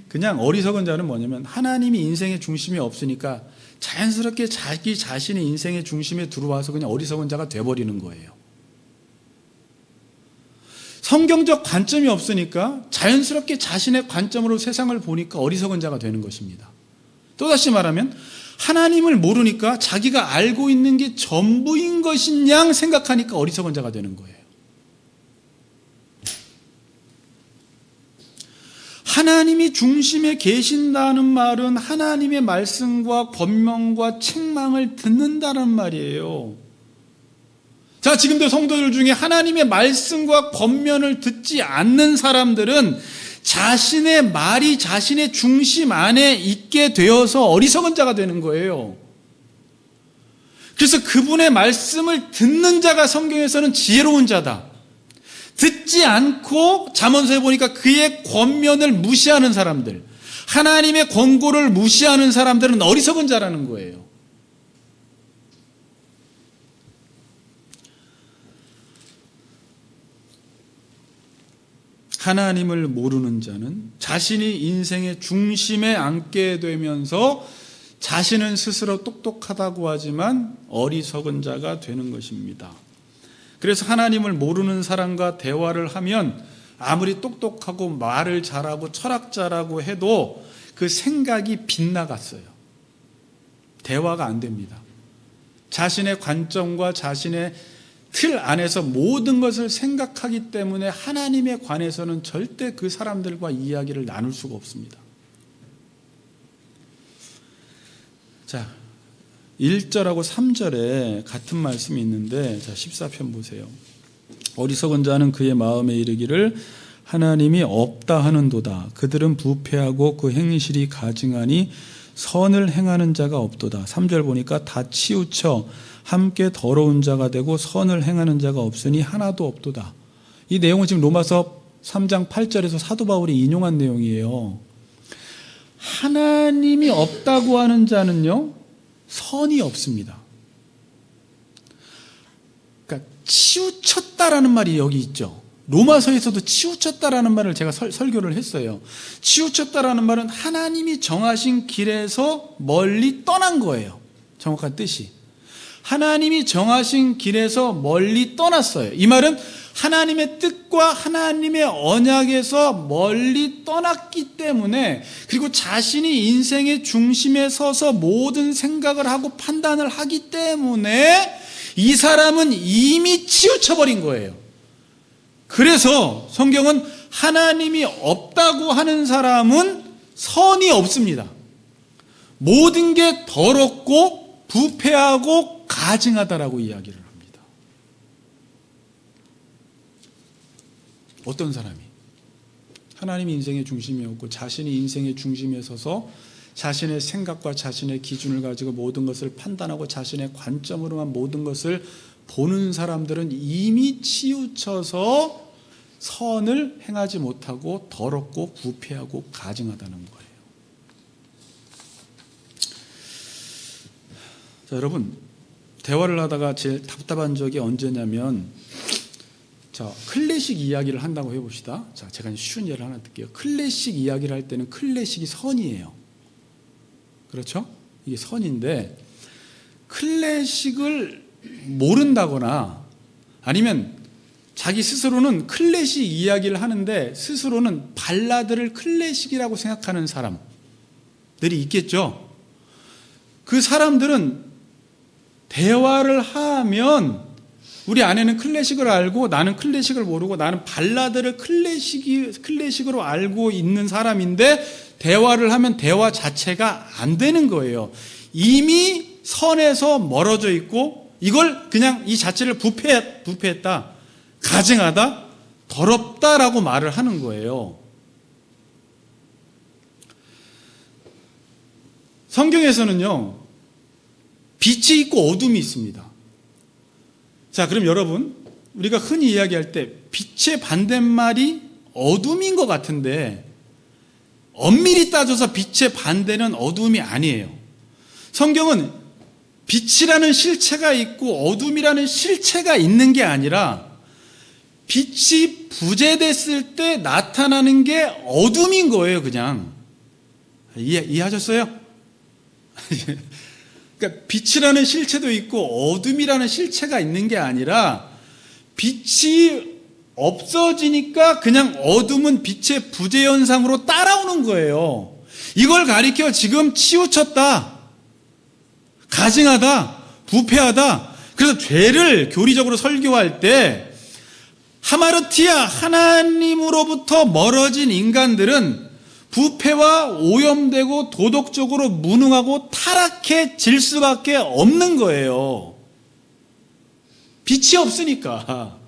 그냥 어리석은 자는 뭐냐면 하나님이 인생의 중심에 없으니까 자연스럽게 자기 자신의 인생의 중심에 들어와서 그냥 어리석은 자가 돼버리는 거예요. 성경적 관점이 없으니까 자연스럽게 자신의 관점으로 세상을 보니까 어리석은 자가 되는 것입니다. 또다시 말하면 하나님을 모르니까 자기가 알고 있는 게 전부인 것인 양 생각하니까 어리석은 자가 되는 거예요. 하나님이 중심에 계신다는 말은 하나님의 말씀과 권명과 책망을 듣는다는 말이에요. 자, 지금도 성도들 중에 하나님의 말씀과 권면을 듣지 않는 사람들은 자신의 말이 자신의 중심 안에 있게 되어서 어리석은 자가 되는 거예요. 그래서 그분의 말씀을 듣는 자가 성경에서는 지혜로운 자다. 듣지 않고 잠언서에 보니까 그의 권면을 무시하는 사람들, 하나님의 권고를 무시하는 사람들은 어리석은 자라는 거예요. 하나님을 모르는 자는 자신이 인생의 중심에 앉게 되면서 자신은 스스로 똑똑하다고 하지만 어리석은 자가 되는 것입니다. 그래서 하나님을 모르는 사람과 대화를 하면 아무리 똑똑하고 말을 잘하고 철학자라고 해도 그 생각이 빗나갔어요. 대화가 안 됩니다. 자신의 관점과 자신의 틀 안에서 모든 것을 생각하기 때문에 하나님에 관해서는 절대 그 사람들과 이야기를 나눌 수가 없습니다. 자, 1절하고 3절에 같은 말씀이 있는데, 자, 14편 보세요. 어리석은 자는 그의 마음에 이르기를 하나님이 없다 하는도다. 그들은 부패하고 그 행실이 가증하니 선을 행하는 자가 없도다. 3절 보니까 다 치우쳐 함께 더러운 자가 되고 선을 행하는 자가 없으니 하나도 없도다. 이 내용은 지금 로마서 3장 8절에서 사도 바울이 인용한 내용이에요. 하나님이 없다고 하는 자는요, 선이 없습니다. 그러니까 치우쳤다라는 말이 여기 있죠. 로마서에서도 치우쳤다라는 말을 제가 설교를 했어요. 치우쳤다라는 말은 하나님이 정하신 길에서 멀리 떠난 거예요. 정확한 뜻이. 하나님이 정하신 길에서 멀리 떠났어요. 이 말은 하나님의 뜻과 하나님의 언약에서 멀리 떠났기 때문에, 그리고 자신이 인생의 중심에 서서 모든 생각을 하고 판단을 하기 때문에 이 사람은 이미 치우쳐버린 거예요. 그래서 성경은 하나님이 없다고 하는 사람은 선이 없습니다. 모든 게 더럽고 부패하고 가증하다라고 이야기를 합니다. 어떤 사람이 하나님이 인생의 중심이었고 자신이 인생의 중심에 서서 자신의 생각과 자신의 기준을 가지고 모든 것을 판단하고 자신의 관점으로만 모든 것을 보는 사람들은 이미 치우쳐서 선을 행하지 못하고 더럽고 부패하고 가증하다는 거예요. 자, 여러분, 대화를 하다가 제일 답답한 적이 언제냐면, 자, 클래식 이야기를 한다고 해봅시다. 자, 제가 쉬운 예를 하나 들게요. 클래식 이야기를 할 때는 클래식이 선이에요. 그렇죠? 이게 선인데, 클래식을 모른다거나 아니면 자기 스스로는 클래식 이야기를 하는데 스스로는 발라드를 클래식이라고 생각하는 사람들이 있겠죠. 그 사람들은 대화를 하면 우리 아내는 클래식을 알고 나는 클래식을 모르고 나는 발라드를 클래식으로 알고 있는 사람인데 대화를 하면 대화 자체가 안 되는 거예요. 이미 선에서 멀어져 있고 이걸 그냥 이 자체를 부패했다, 가증하다, 더럽다라고 말을 하는 거예요. 성경에서는요, 빛이 있고 어둠이 있습니다. 자, 그럼 여러분, 우리가 흔히 이야기할 때 빛의 반대말이 어둠인 것 같은데 엄밀히 따져서 빛의 반대는 어둠이 아니에요. 성경은 빛이라는 실체가 있고 어둠이라는 실체가 있는 게 아니라 빛이 부재됐을 때 나타나는 게 어둠인 거예요, 그냥. 이해하셨어요? 그러니까 빛이라는 실체도 있고 어둠이라는 실체가 있는 게 아니라 빛이 없어지니까 그냥 어둠은 빛의 부재 현상으로 따라오는 거예요. 이걸 가리켜 지금 치우쳤다, 가증하다, 부패하다. 그래서 죄를 교리적으로 설교할 때 하마르티아, 하나님으로부터 멀어진 인간들은 부패와 오염되고 도덕적으로 무능하고 타락해질 수밖에 없는 거예요. 빛이 없으니까.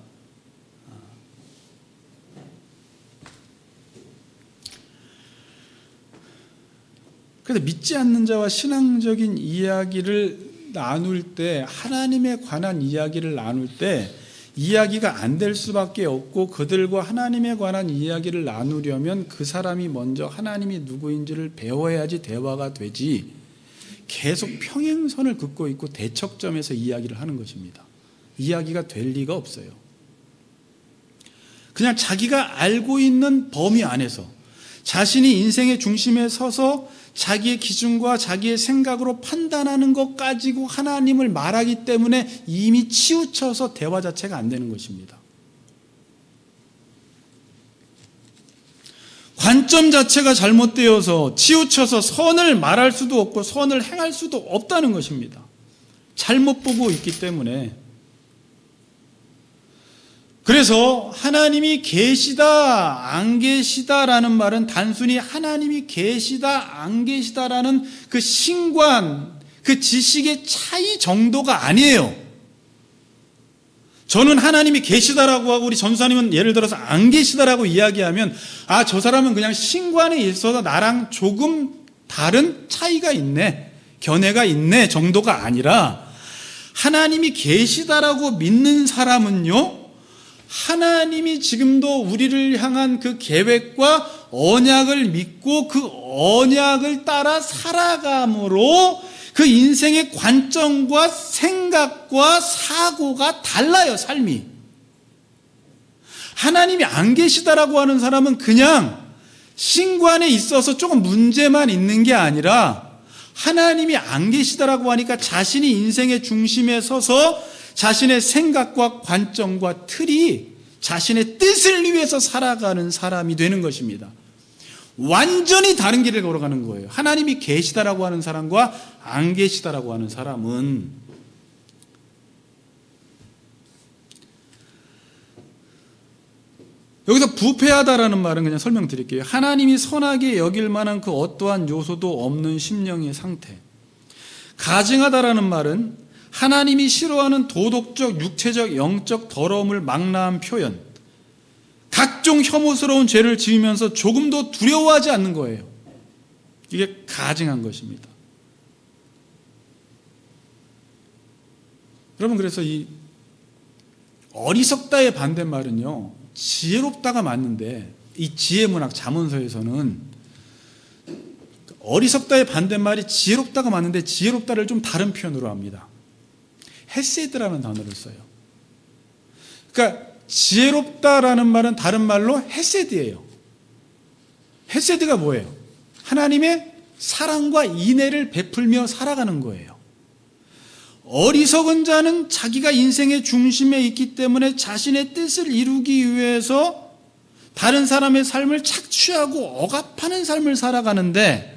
그래서 믿지 않는 자와 신앙적인 이야기를 나눌 때, 하나님에 관한 이야기를 나눌 때 이야기가 안 될 수밖에 없고, 그들과 하나님에 관한 이야기를 나누려면 그 사람이 먼저 하나님이 누구인지를 배워야지 대화가 되지, 계속 평행선을 긋고 있고 대척점에서 이야기를 하는 것입니다. 이야기가 될 리가 없어요. 그냥 자기가 알고 있는 범위 안에서 자신이 인생의 중심에 서서 자기의 기준과 자기의 생각으로 판단하는 것 가지고 하나님을 말하기 때문에 이미 치우쳐서 대화 자체가 안 되는 것입니다. 관점 자체가 잘못되어서 치우쳐서 선을 말할 수도 없고 선을 행할 수도 없다는 것입니다. 잘못 보고 있기 때문에. 그래서 하나님이 계시다 안 계시다라는 말은 단순히 하나님이 계시다 안 계시다라는 그 신관, 그 지식의 차이 정도가 아니에요. 저는 하나님이 계시다라고 하고 우리 전수사님은 예를 들어서 안 계시다라고 이야기하면 저 사람은 그냥 신관에 있어서 나랑 조금 다른 차이가 있네, 견해가 있네 정도가 아니라, 하나님이 계시다라고 믿는 사람은요, 하나님이 지금도 우리를 향한 그 계획과 언약을 믿고 그 언약을 따라 살아감으로 그 인생의 관점과 생각과 사고가 달라요, 삶이. 하나님이 안 계시다라고 하는 사람은 그냥 신관에 있어서 조금 문제만 있는 게 아니라, 하나님이 안 계시다라고 하니까 자신이 인생의 중심에 서서 자신의 생각과 관점과 틀이 자신의 뜻을 위해서 살아가는 사람이 되는 것입니다. 완전히 다른 길을 걸어가는 거예요. 하나님이 계시다라고 하는 사람과 안 계시다라고 하는 사람은. 여기서 부패하다라는 말은 그냥 설명드릴게요. 하나님이 선하게 여길 만한 그 어떠한 요소도 없는 심령의 상태. 가증하다라는 말은 하나님이 싫어하는 도덕적, 육체적, 영적 더러움을 망라한 표현, 각종 혐오스러운 죄를 지으면서 조금도 두려워하지 않는 거예요. 이게 가증한 것입니다. 여러분, 그래서 이 어리석다의 반대말은요, 지혜롭다가 맞는데, 이 지혜문학 자문서에서는 어리석다의 반대말이 지혜롭다가 맞는데 지혜롭다를 좀 다른 표현으로 합니다. 헤세드라는 단어를 써요. 그러니까 지혜롭다라는 말은 다른 말로 헤세드예요. 헤세드가 뭐예요? 하나님의 사랑과 인애를 베풀며 살아가는 거예요. 어리석은 자는 자기가 인생의 중심에 있기 때문에 자신의 뜻을 이루기 위해서 다른 사람의 삶을 착취하고 억압하는 삶을 살아가는데,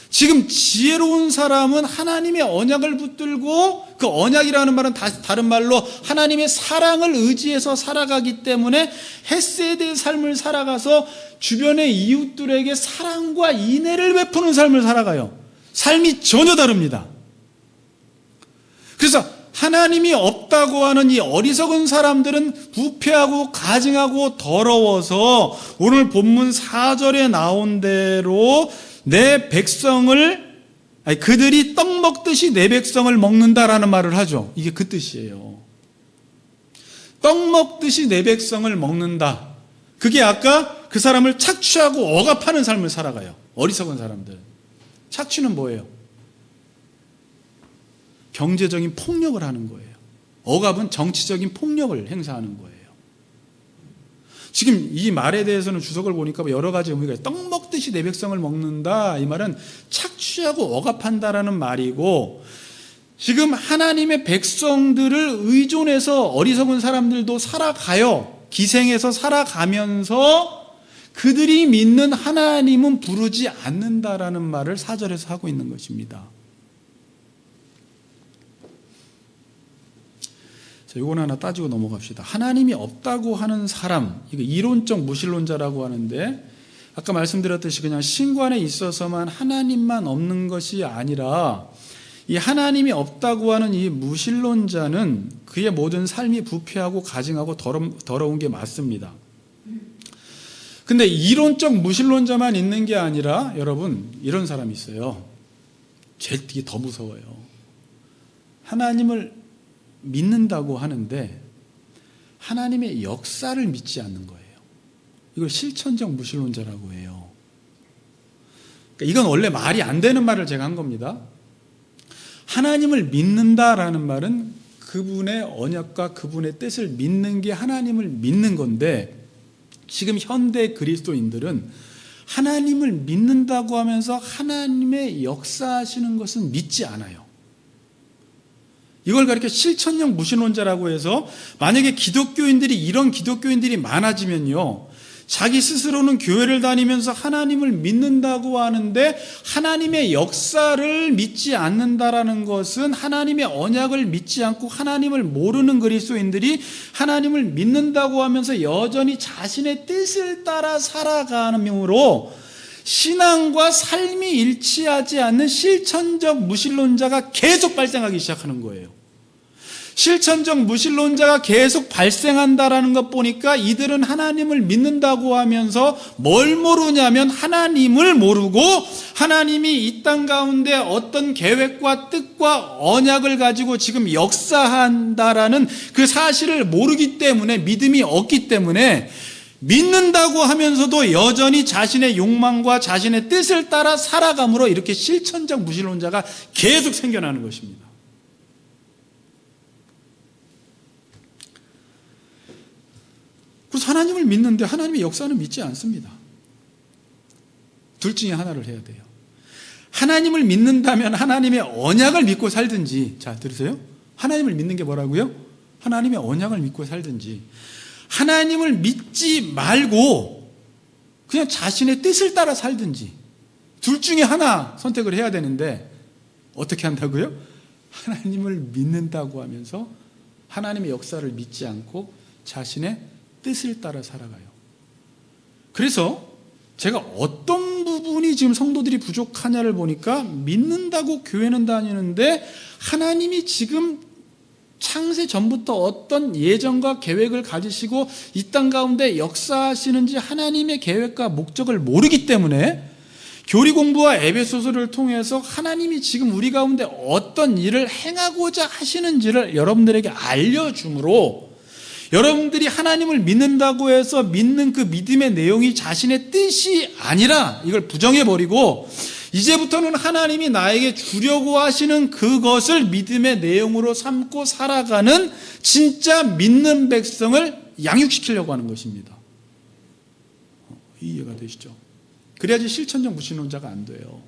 지금 지혜로운 사람은 하나님의 언약을 붙들고, 그 언약이라는 말은 다른 말로 하나님의 사랑을 의지해서 살아가기 때문에 헤세드의 삶을 살아가서 주변의 이웃들에게 사랑과 인애를 베푸는 삶을 살아가요. 삶이 전혀 다릅니다. 그래서 하나님이 없다고 하는 이 어리석은 사람들은 부패하고 가증하고 더러워서 오늘 본문 4절에 나온 대로 내 백성을, 그들이 떡 먹듯이 내 백성을 먹는다라는 말을 하죠. 이게 그 뜻이에요. 떡 먹듯이 내 백성을 먹는다. 그게 아까 그 사람을 착취하고 억압하는 삶을 살아가요. 어리석은 사람들. 착취는 뭐예요? 경제적인 폭력을 하는 거예요. 억압은 정치적인 폭력을 행사하는 거예요. 지금 이 말에 대해서는 주석을 보니까 여러 가지 의미가 있어요. 떡 먹듯이 내 백성을 먹는다, 이 말은 착취하고 억압한다라는 말이고, 지금 하나님의 백성들을 의존해서 어리석은 사람들도 살아가요. 기생해서 살아가면서 그들이 믿는 하나님은 부르지 않는다라는 말을 4절에서 하고 있는 것입니다. 이건 하나 따지고 넘어갑시다. 하나님이 없다고 하는 사람, 이거 이론적 무신론자라고 하는데, 아까 말씀드렸듯이 그냥 신관에 있어서만 하나님만 없는 것이 아니라, 이 하나님이 없다고 하는 이 무신론자는 그의 모든 삶이 부패하고 가증하고 더러운 게 맞습니다. 근데 이론적 무신론자만 있는 게 아니라, 여러분, 이런 사람이 있어요. 이게 더 무서워요. 하나님을 믿는다고 하는데 하나님의 역사를 믿지 않는 거예요. 이걸 실천적 무신론자라고 해요. 그러니까 이건 원래 말이 안 되는 말을 제가 한 겁니다. 하나님을 믿는다라는 말은 그분의 언약과 그분의 뜻을 믿는 게 하나님을 믿는 건데, 지금 현대 그리스도인들은 하나님을 믿는다고 하면서 하나님의 역사하시는 것은 믿지 않아요. 이걸 가리켜 실천형 무신론자라고 해서 만약에 이런 기독교인들이 많아지면요, 자기 스스로는 교회를 다니면서 하나님을 믿는다고 하는데 하나님의 역사를 믿지 않는다라는 것은 하나님의 언약을 믿지 않고 하나님을 모르는 그리스도인들이 하나님을 믿는다고 하면서 여전히 자신의 뜻을 따라 살아가므로 신앙과 삶이 일치하지 않는 실천적 무신론자가 계속 발생하기 시작하는 거예요. 실천적 무신론자가 계속 발생한다라는 것 보니까 이들은 하나님을 믿는다고 하면서 뭘 모르냐면 하나님을 모르고 하나님이 이 땅 가운데 어떤 계획과 뜻과 언약을 가지고 지금 역사한다라는 그 사실을 모르기 때문에, 믿음이 없기 때문에 믿는다고 하면서도 여전히 자신의 욕망과 자신의 뜻을 따라 살아감으로 이렇게 실천적 무신론자가 계속 생겨나는 것입니다. 그래서 하나님을 믿는데 하나님의 역사는 믿지 않습니다. 둘 중에 하나를 해야 돼요. 하나님을 믿는다면 하나님의 언약을 믿고 살든지, 자 들으세요? 하나님을 믿는 게 뭐라고요? 하나님의 언약을 믿고 살든지, 하나님을 믿지 말고 그냥 자신의 뜻을 따라 살든지, 둘 중에 하나 선택을 해야 되는데 어떻게 한다고요? 하나님을 믿는다고 하면서 하나님의 역사를 믿지 않고 자신의 뜻을 따라 살아가요. 그래서 제가 어떤 부분이 지금 성도들이 부족하냐를 보니까 믿는다고 교회는 다니는데 하나님이 지금 창세 전부터 어떤 예정과 계획을 가지시고 이 땅 가운데 역사하시는지 하나님의 계획과 목적을 모르기 때문에 교리 공부와 에베소서를 통해서 하나님이 지금 우리 가운데 어떤 일을 행하고자 하시는지를 여러분들에게 알려주므로 여러분들이 하나님을 믿는다고 해서 믿는 그 믿음의 내용이 자신의 뜻이 아니라 이걸 부정해버리고 이제부터는 하나님이 나에게 주려고 하시는 그것을 믿음의 내용으로 삼고 살아가는 진짜 믿는 백성을 양육시키려고 하는 것입니다. 이해가 되시죠? 그래야지 실천적 무신론자가 안 돼요.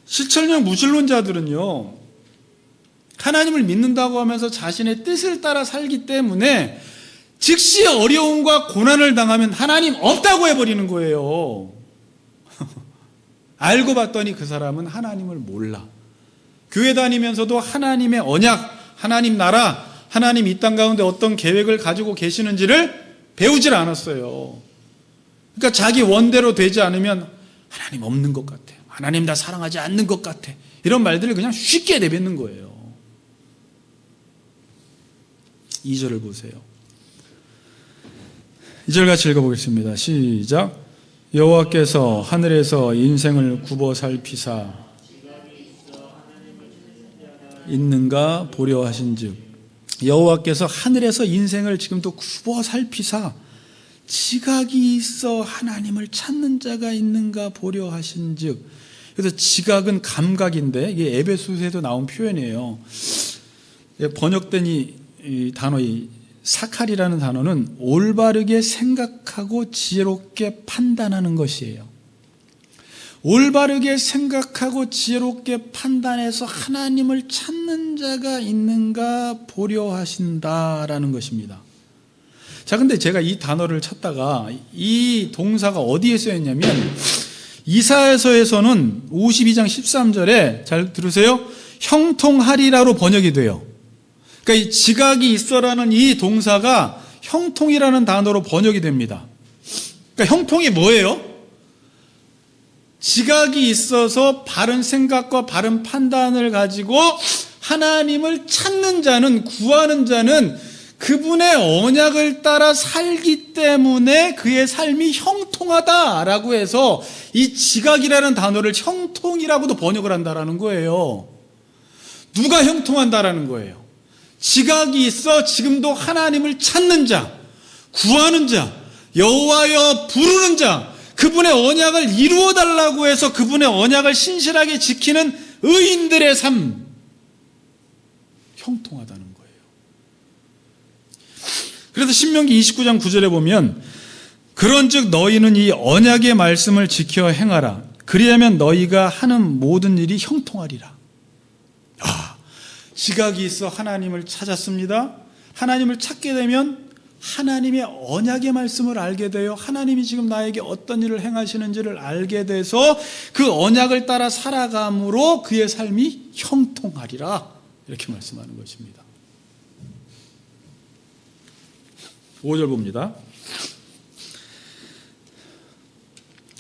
실천적 무신론자들은요, 하나님을 믿는다고 하면서 자신의 뜻을 따라 살기 때문에 즉시 어려움과 고난을 당하면 하나님 없다고 해버리는 거예요. 알고 봤더니 그 사람은 하나님을 몰라. 교회 다니면서도 하나님의 언약, 하나님 나라, 하나님 이 땅 가운데 어떤 계획을 가지고 계시는지를 배우질 않았어요. 그러니까 자기 원대로 되지 않으면 하나님 없는 것 같아, 하나님 나 사랑하지 않는 것 같아, 이런 말들을 그냥 쉽게 내뱉는 거예요. 2절을 보세요. 2절 같이 읽어보겠습니다. 시작. 여호와께서 하늘에서 인생을 굽어 살피사 있는가 보려 하신즉, 여호와께서 하늘에서 인생을 지금 또 굽어 살피사 지각이 있어 하나님을 찾는 자가 있는가 보려 하신즉. 그래서 지각은 감각인데 이게 에베소서에도 나온 표현이에요. 번역된 이 단어, 이 사칼이라는 단어는 올바르게 생각하고 지혜롭게 판단하는 것이에요. 올바르게 생각하고 지혜롭게 판단해서 하나님을 찾는 자가 있는가 보려 하신다라는 것입니다. 자, 근데 제가 이 단어를 찾다가 이 동사가 어디에 쓰였냐면 이사야서에서는 52장 13절에 잘 들으세요. 형통하리라로 번역이 돼요. 그러니까 이 지각이 있어라는 이 동사가 형통이라는 단어로 번역이 됩니다. 그러니까 형통이 뭐예요? 지각이 있어서 바른 생각과 바른 판단을 가지고 하나님을 찾는 자는, 구하는 자는 그분의 언약을 따라 살기 때문에 그의 삶이 형통하다라고 해서 이 지각이라는 단어를 형통이라고도 번역을 한다라는 거예요. 누가 형통한다라는 거예요? 지각이 있어 지금도 하나님을 찾는 자, 구하는 자, 여호와여 부르는 자, 그분의 언약을 이루어달라고 해서 그분의 언약을 신실하게 지키는 의인들의 삶, 형통하다는 거예요. 그래서 신명기 29장 9절에 보면 그런즉 너희는 이 언약의 말씀을 지켜 행하라. 그리하면 너희가 하는 모든 일이 형통하리라. 지각이 있어 하나님을 찾았습니다. 하나님을 찾게 되면 하나님의 언약의 말씀을 알게 되어 하나님이 지금 나에게 어떤 일을 행하시는지를 알게 돼서 그 언약을 따라 살아감으로 그의 삶이 형통하리라. 이렇게 말씀하는 것입니다. 5절 봅니다.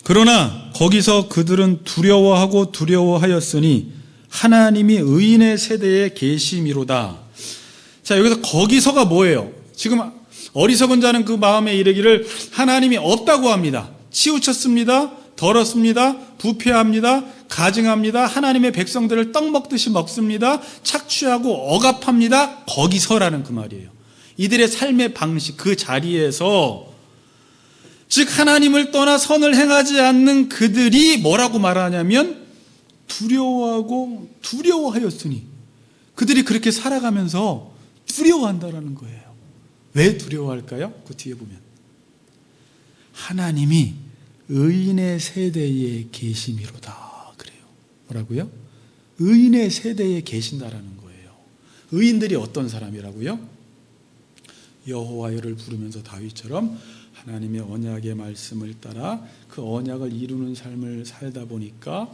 그러나 거기서 그들은 두려워하였으니 하나님이 의인의 세대에 계심이로다. 자, 여기서 거기서가 뭐예요? 지금 어리석은 자는 그 마음에 이르기를 하나님이 없다고 합니다. 치우쳤습니다. 더럽습니다. 부패합니다. 가증합니다. 하나님의 백성들을 떡 먹듯이 먹습니다. 착취하고 억압합니다. 거기서라는 그 말이에요. 이들의 삶의 방식, 그 자리에서 즉 하나님을 떠나 선을 행하지 않는 그들이 뭐라고 말하냐면 두려워하였으니 그들이 그렇게 살아가면서 두려워한다라는 거예요. 왜 두려워할까요? 그 뒤에 보면 하나님이 의인의 세대에 계심이로다 그래요. 뭐라고요? 의인의 세대에 계신다라는 거예요. 의인들이 어떤 사람이라고요? 여호와여를 부르면서 다윗처럼 하나님의 언약의 말씀을 따라 그 언약을 이루는 삶을 살다 보니까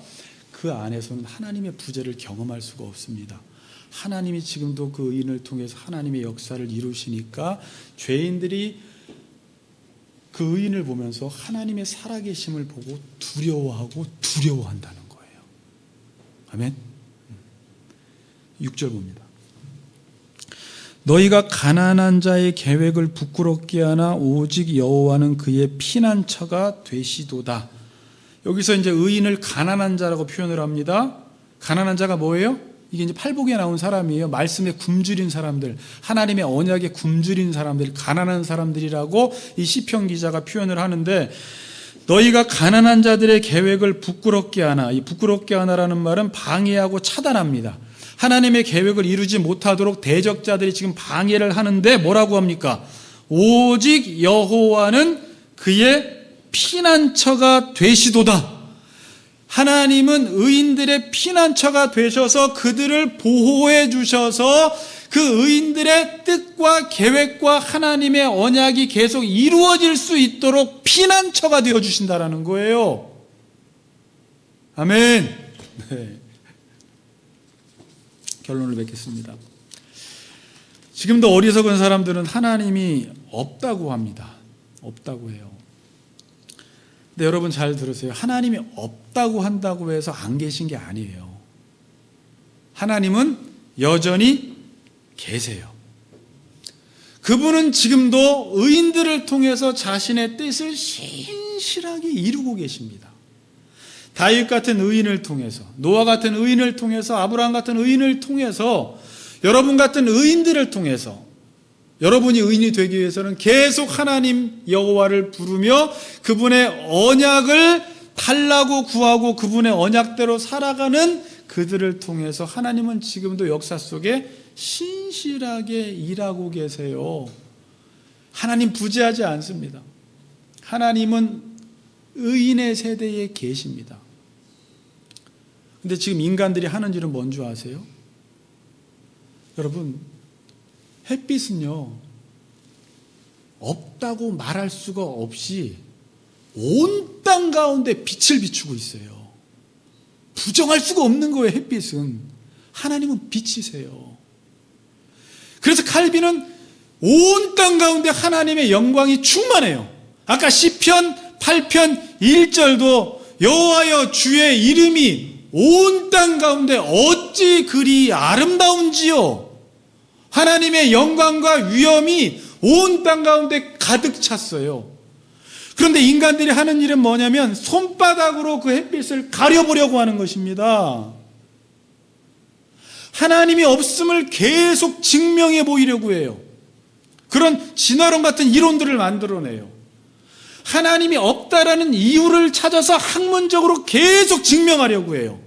그 안에서는 하나님의 부재를 경험할 수가 없습니다. 하나님이 지금도 그 의인을 통해서 하나님의 역사를 이루시니까 죄인들이 그 의인을 보면서 하나님의 살아계심을 보고 두려워하고 두려워한다는 거예요. 아멘. 6절 봅니다. 너희가 가난한 자의 계획을 부끄럽게 하나 오직 여호와는 그의 피난처가 되시도다. 여기서 이제 의인을 가난한 자라고 표현을 합니다. 가난한 자가 뭐예요? 이게 이제 팔복에 나온 사람이에요. 말씀에 굶주린 사람들, 하나님의 언약에 굶주린 사람들, 가난한 사람들이라고 이 시편 기자가 표현을 하는데 너희가 가난한 자들의 계획을 부끄럽게 하나, 이 부끄럽게 하나라는 말은 방해하고 차단합니다. 하나님의 계획을 이루지 못하도록 대적자들이 지금 방해를 하는데 뭐라고 합니까? 오직 여호와는 그의 피난처가 되시도다. 하나님은 의인들의 피난처가 되셔서 그들을 보호해 주셔서 그 의인들의 뜻과 계획과 하나님의 언약이 계속 이루어질 수 있도록 피난처가 되어 주신다라는 거예요. 아멘. 네. 결론을 맺겠습니다. 지금도 어리석은 사람들은 하나님이 없다고 합니다. 없다고 해요. 근데 여러분 잘 들으세요. 하나님이 없다고 한다고 해서 안 계신 게 아니에요. 하나님은 여전히 계세요. 그분은 지금도 의인들을 통해서 자신의 뜻을 신실하게 이루고 계십니다. 다윗 같은 의인을 통해서, 노아 같은 의인을 통해서, 아브라함 같은 의인을 통해서, 여러분 같은 의인들을 통해서 여러분이 의인이 되기 위해서는 계속 하나님 여호와를 부르며 그분의 언약을 달라고 구하고 그분의 언약대로 살아가는 그들을 통해서 하나님은 지금도 역사 속에 신실하게 일하고 계세요. 하나님 부재하지 않습니다. 하나님은 의인의 세대에 계십니다. 근데 지금 인간들이 하는 일은 뭔 줄 아세요? 여러분, 햇빛은요, 없다고 말할 수가 없이 온 땅 가운데 빛을 비추고 있어요. 부정할 수가 없는 거예요, 햇빛은. 하나님은 빛이세요. 그래서 칼빈은 온 땅 가운데 하나님의 영광이 충만해요. 아까 시편 8편 1절도 여호와여 주의 이름이 온 땅 가운데 어찌 그리 아름다운지요. 하나님의 영광과 위엄이 온 땅 가운데 가득 찼어요. 그런데 인간들이 하는 일은 뭐냐면 손바닥으로 그 햇빛을 가려보려고 하는 것입니다. 하나님이 없음을 계속 증명해 보이려고 해요. 그런 진화론 같은 이론들을 만들어내요. 하나님이 없다라는 이유를 찾아서 학문적으로 계속 증명하려고 해요.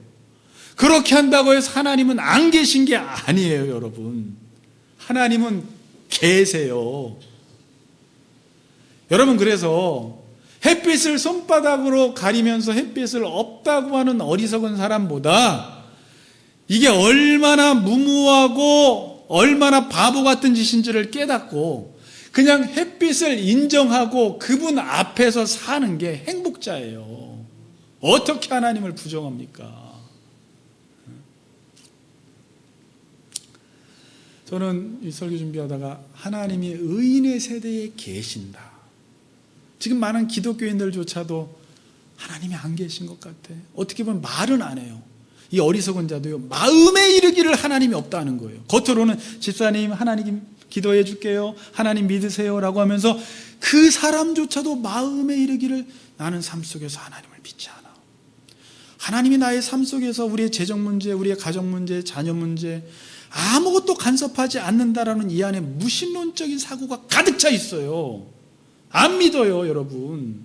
그렇게 한다고 해서 하나님은 안 계신 게 아니에요, 여러분. 하나님은 계세요. 여러분, 그래서 햇빛을 손바닥으로 가리면서 햇빛을 없다고 하는 어리석은 사람보다 이게 얼마나 무모하고 얼마나 바보 같은 짓인지를 깨닫고 그냥 햇빛을 인정하고 그분 앞에서 사는 게 행복자예요. 어떻게 하나님을 부정합니까? 저는 이 설교 준비하다가 하나님이 의인의 세대에 계신다. 지금 많은 기독교인들조차도 하나님이 안 계신 것 같아. 어떻게 보면 말은 안 해요. 이 어리석은 자도요, 마음에 이르기를 하나님이 없다는 거예요. 겉으로는 집사님 하나님 기도해 줄게요, 하나님 믿으세요 라고 하면서 그 사람조차도 마음에 이르기를 나는 삶 속에서 하나님을 믿지 않아. 하나님이 나의 삶 속에서 우리의 재정 문제, 우리의 가정 문제, 자녀 문제 아무것도 간섭하지 않는다라는 이 안에 무신론적인 사고가 가득 차 있어요. 안 믿어요, 여러분.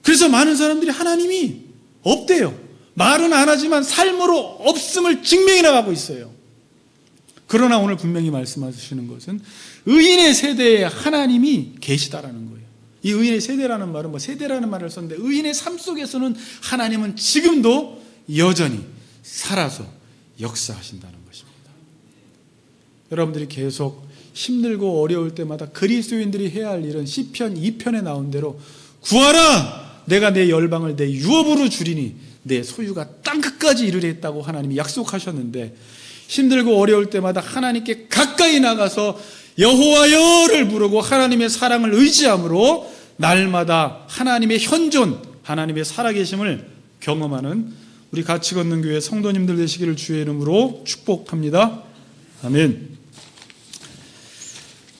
그래서 많은 사람들이 하나님이 없대요. 말은 안 하지만 삶으로 없음을 증명해 나가고 있어요. 그러나 오늘 분명히 말씀하시는 것은 의인의 세대에 하나님이 계시다라는 거예요. 이 의인의 세대라는 말은 세대라는 말을 썼는데 의인의 삶 속에서는 하나님은 지금도 여전히 살아서 역사하신다는 것입니다. 여러분들이 계속 힘들고 어려울 때마다 그리스도인들이 해야 할 일은 시편 2편에 나온 대로 구하라! 내가 내 열방을 내 유업으로 주리니 내 소유가 땅끝까지 이르겠다고 하나님이 약속하셨는데 힘들고 어려울 때마다 하나님께 가까이 나가서 여호와여를 부르고 하나님의 사랑을 의지함으로 날마다 하나님의 현존, 하나님의 살아계심을 경험하는 우리 같이 걷는 교회 성도님들 되시기를 주의 이름으로 축복합니다. 아멘.